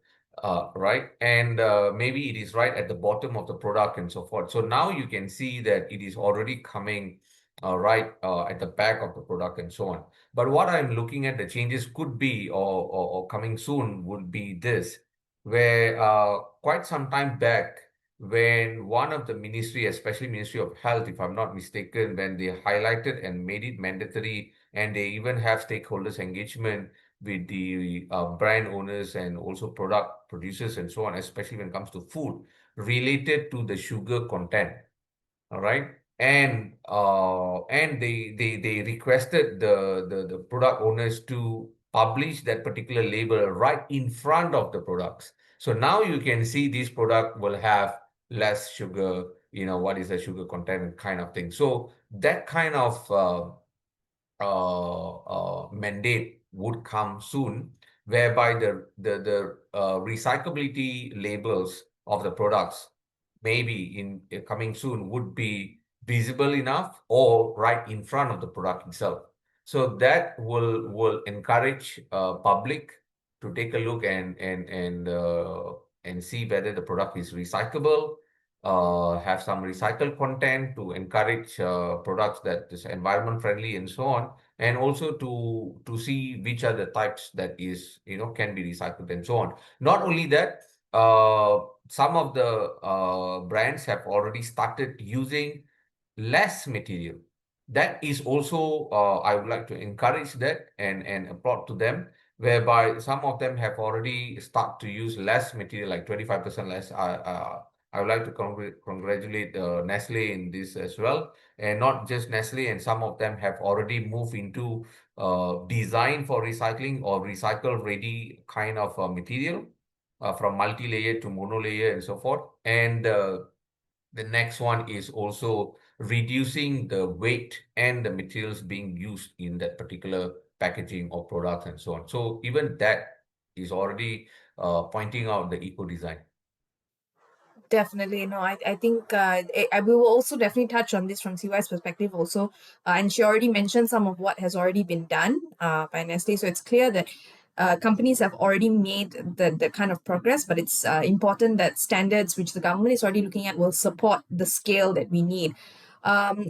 right? And maybe it is right at the bottom of the product and so forth. So now you can see that it is already coming right at the back of the product and so on. But what I'm looking at, the changes could be, or coming soon, would be this, where quite some time back, when one of the ministry, especially Ministry of Health, if I'm not mistaken, when they highlighted and made it mandatory, and they even have stakeholders engagement with the brand owners and also product producers and so on, especially when it comes to food related to the sugar content. All right. And they requested the product owners to publish that particular label right in front of the products. So now you can see this product will have less sugar, what is the sugar content kind of thing. So that kind of mandate would come soon, whereby the recyclability labels of the products, maybe in coming soon, would be visible enough or right in front of the product itself. So that will encourage public to take a look and see whether the product is recyclable, have some recycled content, to encourage products that is environment friendly and so on, and also to see which are the types that is can be recycled and so on. Not only that, some of the brands have already started using less material. That is also, I would like to encourage that and applaud to them, whereby some of them have already start to use less material, like 25% less. I would like to congratulate Nestle in this as well, and not just Nestle. And some of them have already moved into design for recycling or recycle ready kind of material, from multi-layer to mono-layer and so forth. And the next one is also reducing the weight and the materials being used in that particular packaging or products and so on. So even that is already pointing out the eco design. Definitely, no. I think we will also definitely touch on this from CY's perspective also, and she already mentioned some of what has already been done by Nestle. So it's clear that companies have already made the kind of progress, but it's important that standards which the government is already looking at will support the scale that we need.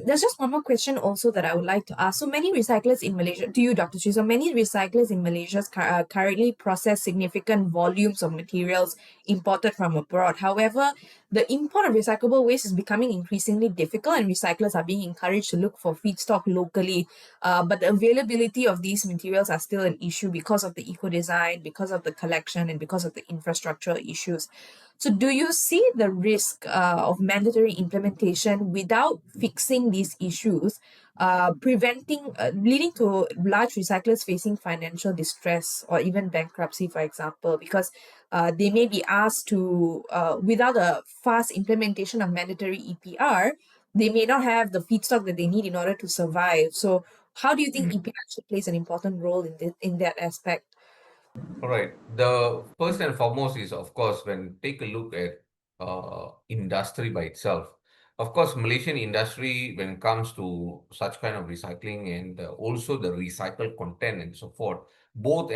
There's just one more question also that I would like to ask. So many recyclers in Malaysia, to you, Dr. Chi, so many recyclers in Malaysia currently process significant volumes of materials imported from abroad. However, the import of recyclable waste is becoming increasingly difficult, and recyclers are being encouraged to look for feedstock locally. But the availability of these materials are still an issue because of the eco design, because of the collection, and because of the infrastructural issues. So, do you see the risk of mandatory implementation without fixing these issues, leading to large recyclers facing financial distress or even bankruptcy, for example, because they may be asked to, without a fast implementation of mandatory EPR, they may not have the feedstock that they need in order to survive. So, how do you think EPR actually plays an important role in that aspect? All right. The first and foremost is, of course, when take a look at industry by itself. Of course, Malaysian industry, when it comes to such kind of recycling and also the recycled content and so forth, both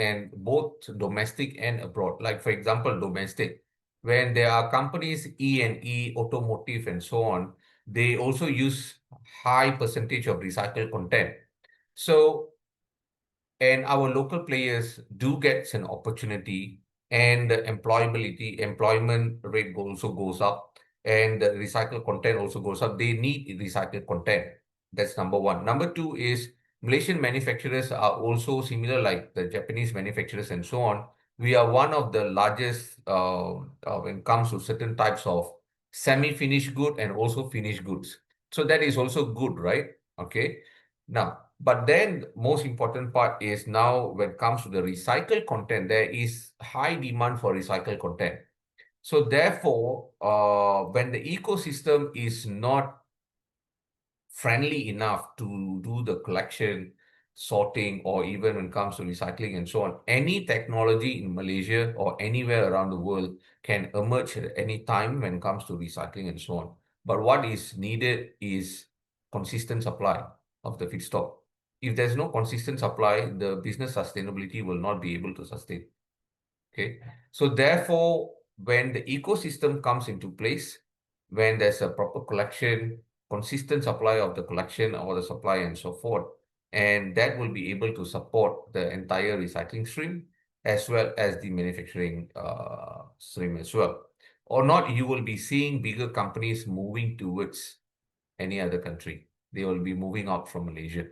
domestic and abroad. Like for example, domestic, when there are companies E&E, automotive, and so on, they also use high percentage of recycled content. So and our local players do get an opportunity, and the employment rate also goes up, and the recycled content also goes up. They need recycled content. That's number one. Number two is Malaysian manufacturers are also similar like the Japanese manufacturers and so on. We are one of the largest when it comes to certain types of semi-finished good and also finished goods. So that is also good, right? Okay. Now, but then most important part is now when it comes to the recycled content, there is high demand for recycled content. So therefore, when the ecosystem is not friendly enough to do the collection, sorting, or even when it comes to recycling and so on, any technology in Malaysia or anywhere around the world can emerge at any time when it comes to recycling and so on. But what is needed is consistent supply of the feedstock. If there's no consistent supply, the business sustainability will not be able to sustain. Okay. So therefore, when the ecosystem comes into place, when there's a proper collection, consistent supply of the collection or the supply and so forth, and that will be able to support the entire recycling stream as well as the manufacturing stream as well. Or not, you will be seeing bigger companies moving towards any other country. They will be moving out from Malaysia.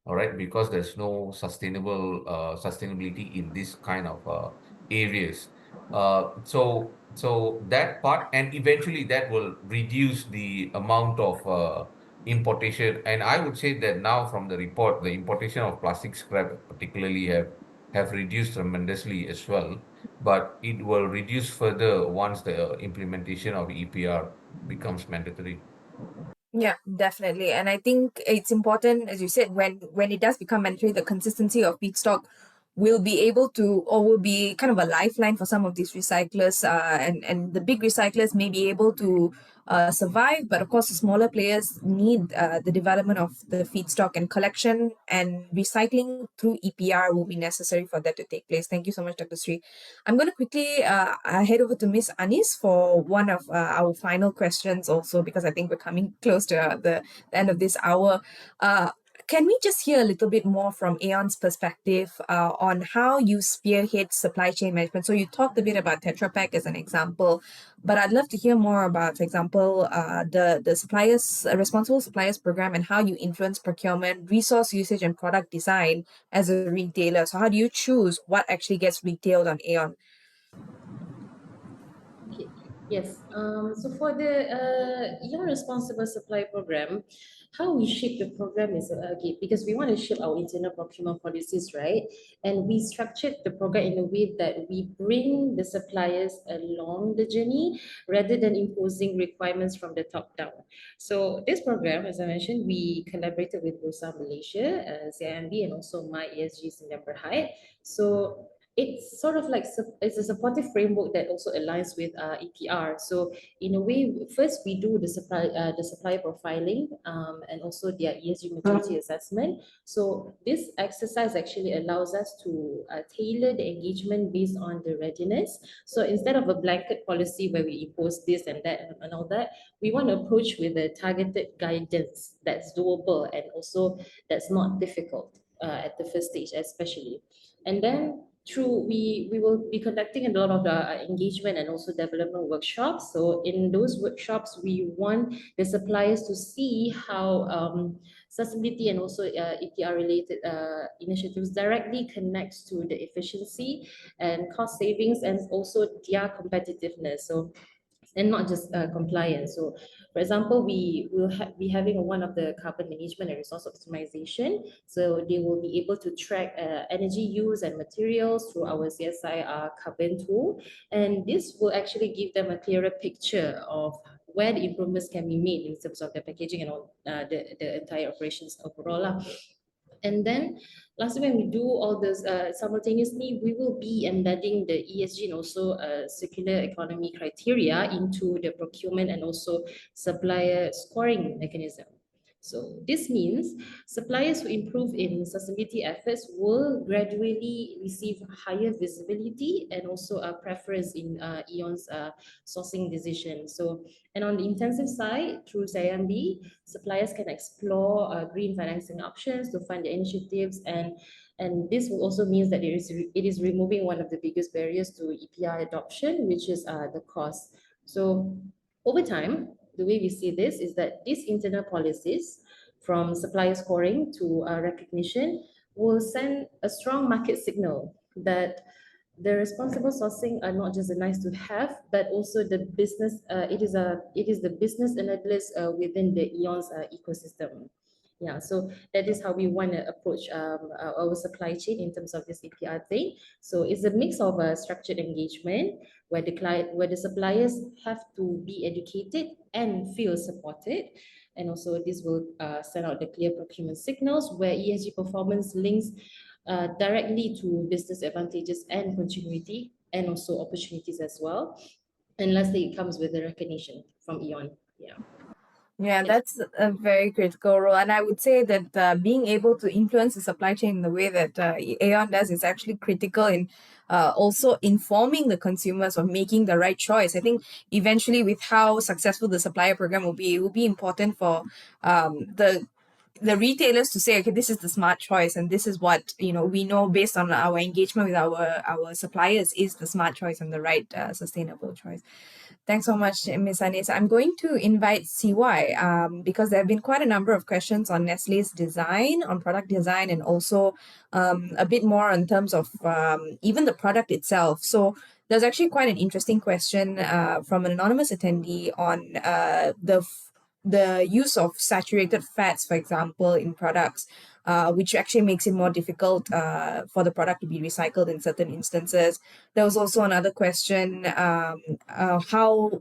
All right, because there's no sustainability in this kind of areas. So that part, and eventually that will reduce the amount of importation. And I would say that now from the report, the importation of plastic scrap particularly have reduced tremendously as well. But it will reduce further once the implementation of EPR becomes mandatory. Yeah, definitely. And I think it's important, as you said, when it does become mandatory, the consistency of feedstock will be able to, or will be kind of a lifeline for some of these recyclers. And the big recyclers may be able to survive, but of course, the smaller players need the development of the feedstock, and collection and recycling through EPR will be necessary for that to take place. Thank you so much, Dr. Sri. I'm going to quickly head over to Miss Anis for one of our final questions also, because I think we're coming close to the end of this hour. Can we just hear a little bit more from Aeon's perspective on how you spearhead supply chain management? So you talked a bit about Tetra Pak as an example, but I'd love to hear more about, for example, the suppliers responsible suppliers program, and how you influence procurement, resource usage, and product design as a retailer. So how do you choose what actually gets retailed on Aeon? Okay. Yes. So for the Young Responsible Supply Program, how we shape the program is okay, because we want to shape our internal procurement policies, right? And we structured the program in a way that we bring the suppliers along the journey rather than imposing requirements from the top down. So this program, as I mentioned, we collaborated with Bursa Malaysia, CIMB, and also my ESG Singapore Berhad. So it's sort of like it's a supportive framework that also aligns with EPR. So in a way, first we do the supply profiling and also their ESG maturity assessment. So this exercise actually allows us to tailor the engagement based on the readiness. So instead of a blanket policy where we impose this and that and all that, we want to approach with a targeted guidance that's doable and also that's not difficult at the first stage, especially. And then through we will be conducting a lot of engagement and also development workshops. So in those workshops, we want the suppliers to see how sustainability and also EPR related initiatives directly connects to the efficiency and cost savings and also their competitiveness. So and not just compliance. So, for example, we will be having one of the carbon management and resource optimization. So they will be able to track energy use and materials through our CSI carbon tool, and this will actually give them a clearer picture of where the improvements can be made in terms of the packaging and all the entire operations overall. And then lastly, when we do all this simultaneously, we will be embedding the ESG and also circular economy criteria into the procurement and also supplier scoring mechanism. So this means suppliers who improve in sustainability efforts will gradually receive higher visibility and also a preference in Aeon's sourcing decision. So, and on the intensive side, through CIMB, suppliers can explore green financing options to fund their initiatives, and this will also means that it is removing one of the biggest barriers to EPR adoption, which is the cost. So over time, the way we see this is that these internal policies, from supplier scoring to recognition, will send a strong market signal that the responsible sourcing are not just a nice to have, but also the business. It is the business enablers within the Aeon's ecosystem. Yeah, so that is how we want to approach our supply chain in terms of this EPR thing. So it's a mix of a structured engagement where the suppliers have to be educated and feel supported. And also this will send out the clear procurement signals where ESG performance links directly to business advantages and continuity and also opportunities as well. And lastly, it comes with the recognition from Aeon. Yeah. Yeah, Yes. that's a very critical role. And I would say that being able to influence the supply chain in the way that Aeon does is actually critical in also informing the consumers of making the right choice. I think eventually, with how successful the supplier program will be, it will be important for the retailers to say, okay, this is the smart choice, and this is what we know based on our engagement with our suppliers is the smart choice and the right sustainable choice. Thanks so much, Ms. Anis. I'm going to invite CY because there have been quite a number of questions on Nestle's design, on product design, and also a bit more in terms of even the product itself. So there's actually quite an interesting question from an anonymous attendee on the use of saturated fats, for example, in products, which actually makes it more difficult for the product to be recycled in certain instances. There was also another question,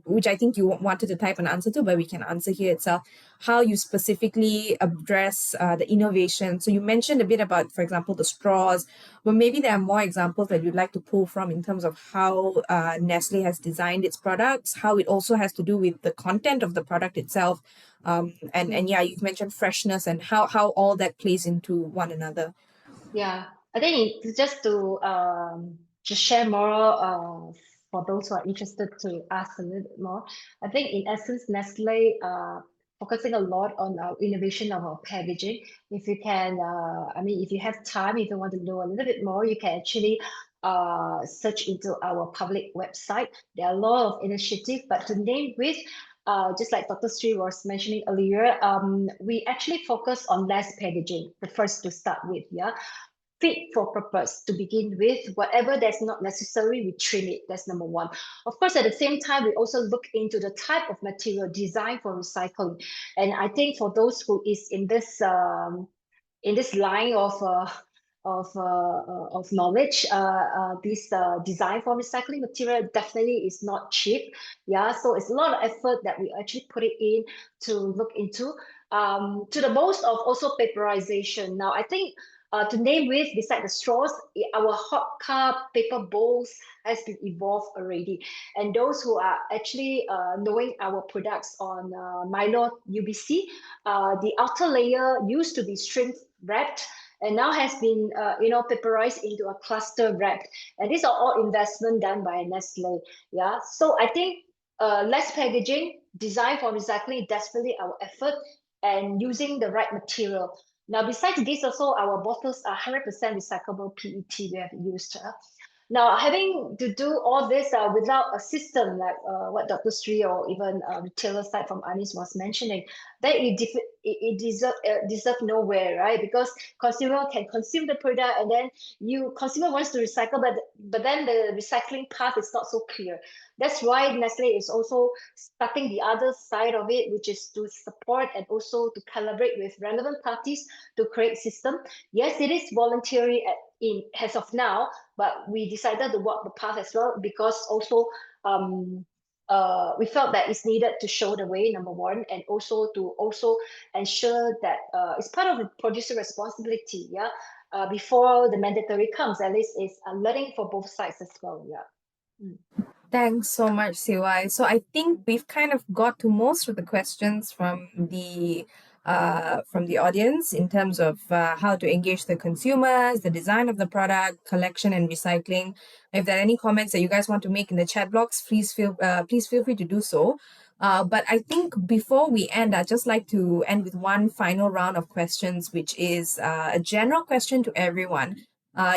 which I think you wanted to type an answer to, but we can answer here itself, how you specifically address the innovation. So you mentioned a bit about, for example, the straws, but maybe there are more examples that you'd like to pull from in terms of how Nestle has designed its products, how it also has to do with the content of the product itself. And yeah, you've mentioned freshness and how all that plays into one another. Yeah, I think it's just to just share more for those who are interested to ask a little bit more. I think in essence, Nestle focusing a lot on our innovation of our packaging. If you can, I mean, if you have time, if you want to know a little bit more, you can actually search into our public website. There are a lot of initiatives, but to name with, just like Dr. Sri was mentioning earlier, we actually focus on less packaging, the first to start with, yeah. Fit for purpose to begin with. Whatever that's not necessary, we trim it. That's number one. Of course, at the same time, we also look into the type of material designed for recycling. And I think for those who is in this line of knowledge, this design for recycling material definitely is not cheap. Yeah, so it's a lot of effort that we actually put it in to look into. To the most of also paperization. Now, I think to name with, beside the straws, our hot cup paper bowls has been evolved already. And those who are actually knowing our products on Milo UBC, the outer layer used to be shrink wrapped and now has been paperized into a cluster wrap. And these are all investment done by Nestle. Yeah, so I think less packaging, design for recycling is definitely our effort, and using the right material. Now, besides this, also our bottles are 100% recyclable PET we have used. Now, having to do all this without a system like what Dr. Sri or even retailer side from Anis was mentioning, then it deserve nowhere, right? Because consumer can consume the product, and then consumer wants to recycle, but then the recycling path is not so clear. That's why Nestle is also starting the other side of it, which is to support and also to collaborate with relevant parties to create system. Yes, it is voluntary as of now, but we decided to walk the path as well, because also we felt that it's needed to show the way, number one, and also to ensure that it's part of the producer responsibility, yeah, before the mandatory comes. At least it's learning for both sides as well, yeah. Thanks so much, CY. So I think we've kind of got to most of the questions from the audience in terms of how to engage the consumers, the design of the product, collection and recycling. If there are any comments that you guys want to make in the chat box, please feel free to do so. But I think before we end, I'd just like to end with one final round of questions, which is a general question to everyone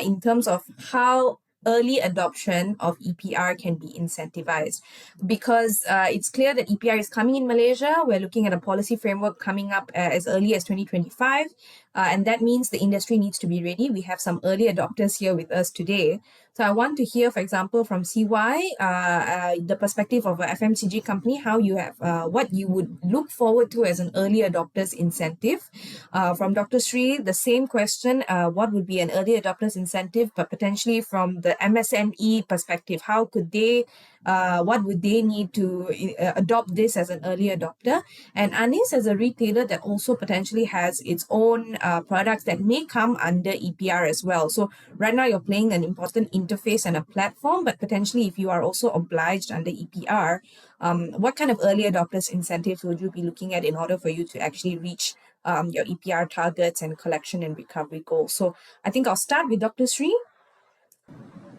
in terms of how early adoption of EPR can be incentivized, because it's clear that EPR is coming in Malaysia. We're looking at a policy framework coming up as early as 2025, and that means the industry needs to be ready. We have some early adopters here with us today. So I want to hear, for example, from CY, the perspective of a FMCG company, how you have what you would look forward to as an early adopters incentive. From Dr. Sri, the same question, what would be an early adopters incentive, but potentially from the MSME perspective, how could they, what would they need to adopt this as an early adopter? And Anis, as a retailer that also potentially has its own products that may come under EPR as well. So right now you're playing an important interface and a platform, but potentially if you are also obliged under EPR, what kind of early adopters incentives would you be looking at in order for you to actually reach your EPR targets and collection and recovery goals? So I think I'll start with Dr. Sri.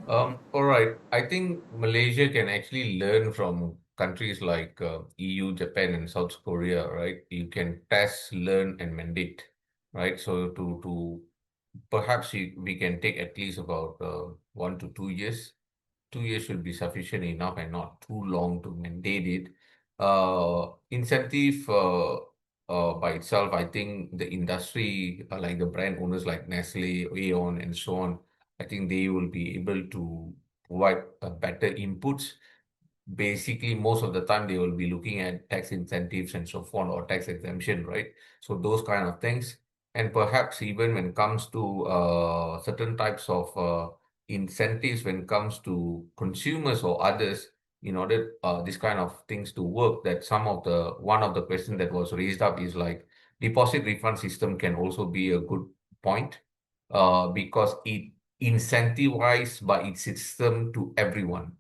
All right. I think Malaysia can actually learn from countries like EU, Japan, and South Korea, right? You can test, learn, and mandate, right? So to perhaps we can take at least about 1 to 2 years. 2 years should be sufficient enough and not too long to mandate it. Incentive by itself, I think the industry, like the brand owners like Nestle, Aeon, and so on, I think they will be able to provide better inputs. Basically, most of the time they will be looking at tax incentives and so forth, or tax exemption, right? So those kind of things. And perhaps even when it comes to certain types of incentives when it comes to consumers or others, in order this kind of things to work, that one of the questions that was raised up is like deposit refund system can also be a good point, because it incentivized by its system to everyone,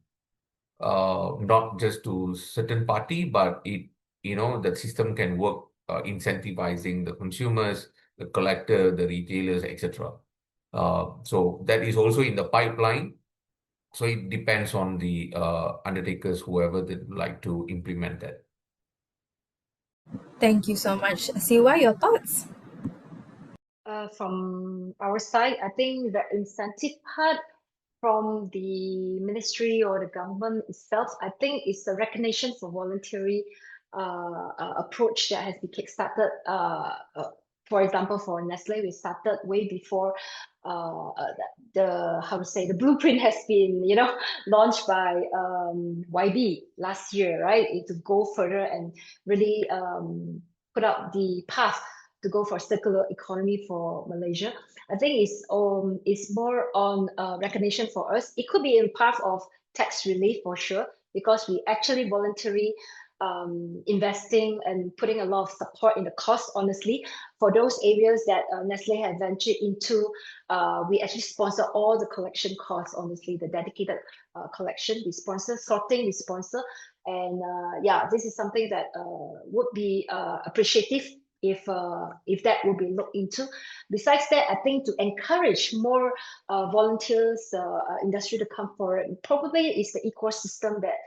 not just to certain party, but the system can work, incentivizing the consumers, the collector, the retailers, etc. So that is also in the pipeline. So it depends on the undertakers, whoever they like to implement that. Thank you so much. Siwa, your thoughts? From our side, I think the incentive part from the ministry or the government itself, I think it's a recognition for voluntary approach that has been kickstarted. For example, for Nestle, we started way before the blueprint has been launched by YB last year, right? To go further and really put up the path to go for circular economy for Malaysia. I think it's more on recognition for us. It could be in part of tax relief for sure, because we actually voluntarily investing and putting a lot of support in the cost, honestly, for those areas that Nestle had ventured into. We actually sponsor all the collection costs, honestly, the dedicated collection, we sponsor sorting, we sponsor. And this is something that would be appreciative if that will be looked into. Besides that, I think to encourage more volunteers, industry to come forward, probably is the ecosystem that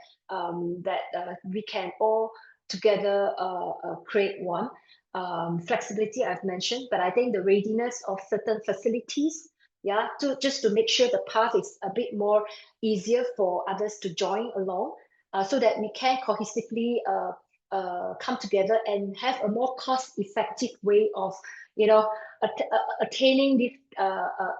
we can all together create one. Flexibility I've mentioned, but I think the readiness of certain facilities, just to make sure the path is a bit more easier for others to join along, so that we can cohesively come together and have a more cost-effective way of attaining this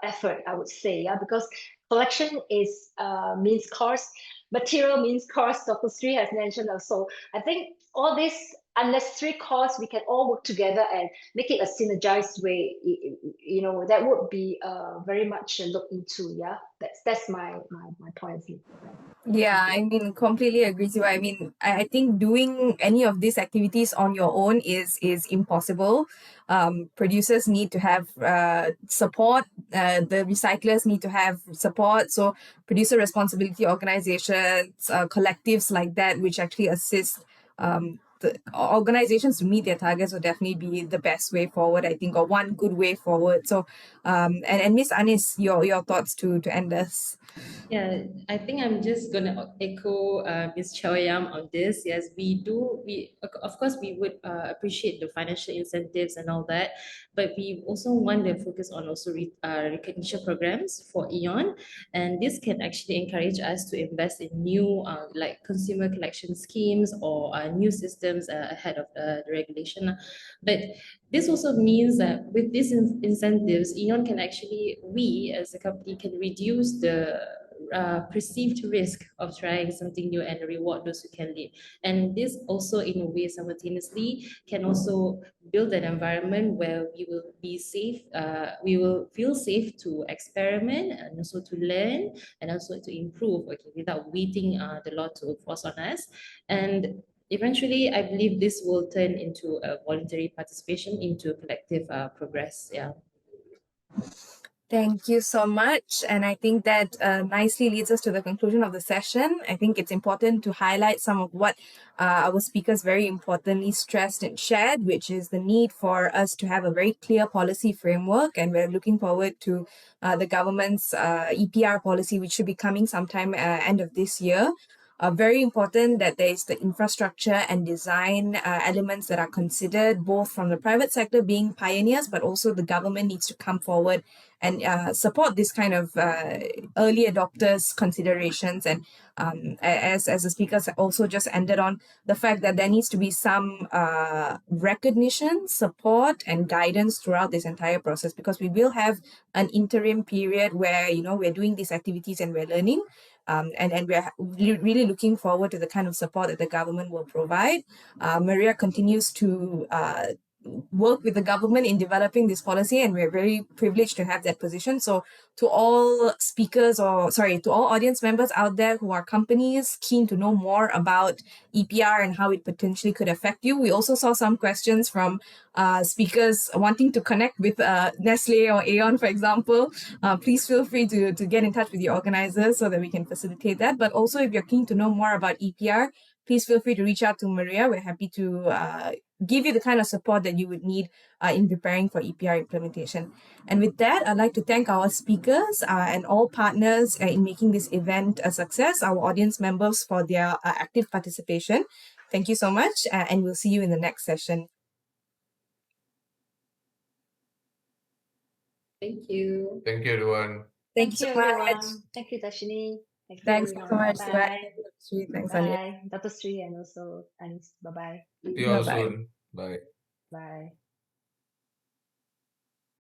effort, I would say, because collection is means cost, material means cost. Dr. Sri has mentioned also. I think all this unnecessary costs, we can all work together and make it a synergized way. That would be very much looked into. Yeah, that's my point of view. Yeah, I mean, completely agree with you. I mean, I think doing any of these activities on your own is impossible. Producers need to have support. The recyclers need to have support. So, producer responsibility organizations, collectives like that, which actually assist the organizations to meet their targets, will definitely be the best way forward, I think, or one good way forward. So, and Miss Anis, your thoughts to end us. Yeah, I think I'm just gonna echo Ms. Cheow Yam on this. Yes, we do. Of course, we would appreciate the financial incentives and all that, but we also want to focus on also recognition programs for Eon, and this can actually encourage us to invest in new like consumer collection schemes or new systems ahead of the regulation. But this also means that with these incentives, Eon can actually, we as a company can reduce the perceived risk of trying something new and reward those who can lead. And this also, in a way, simultaneously can also build an environment where we will be safe, we will feel safe to experiment and also to learn and also to improve, okay, without waiting the law to force on us. And eventually, I believe this will turn into a voluntary participation into collective progress. Yeah. Thank you so much. And I think that nicely leads us to the conclusion of the session. I think it's important to highlight some of what our speakers very importantly stressed and shared, which is the need for us to have a very clear policy framework. And we're looking forward to the government's EPR policy, which should be coming sometime end of this year. Very important that there is the infrastructure and design elements that are considered, both from the private sector being pioneers, but also the government needs to come forward and support this kind of early adopters considerations. And as the speakers also just ended on, the fact that there needs to be some recognition, support, and guidance throughout this entire process, because we will have an interim period where, we're doing these activities and we're learning. And we're really looking forward to the kind of support that the government will provide. MAREA continues to work with the government in developing this policy, and we're very privileged to have that position. So to all to all audience members out there who are companies keen to know more about EPR and how it potentially could affect you, we also saw some questions from speakers wanting to connect with Nestle or Aeon, for example. Please feel free to get in touch with your organizers so that we can facilitate that. But also, if you're keen to know more about EPR, please feel free to reach out to MAREA. We're happy to give you the kind of support that you would need in preparing for EPR implementation. And with that, I'd like to thank our speakers and all partners in making this event a success, our audience members for their active participation. Thank you so much, and we'll see you in the next session. Thank you. Thank you, everyone. Thank you so much. Everyone. Thank you, Dartshini. Thank you, Thanks everyone. so much. Bye. Thanks, Anya. Bye. Dr. Sri and also Anis. Bye-bye. See you all Bye-bye. soon. Bye. Bye.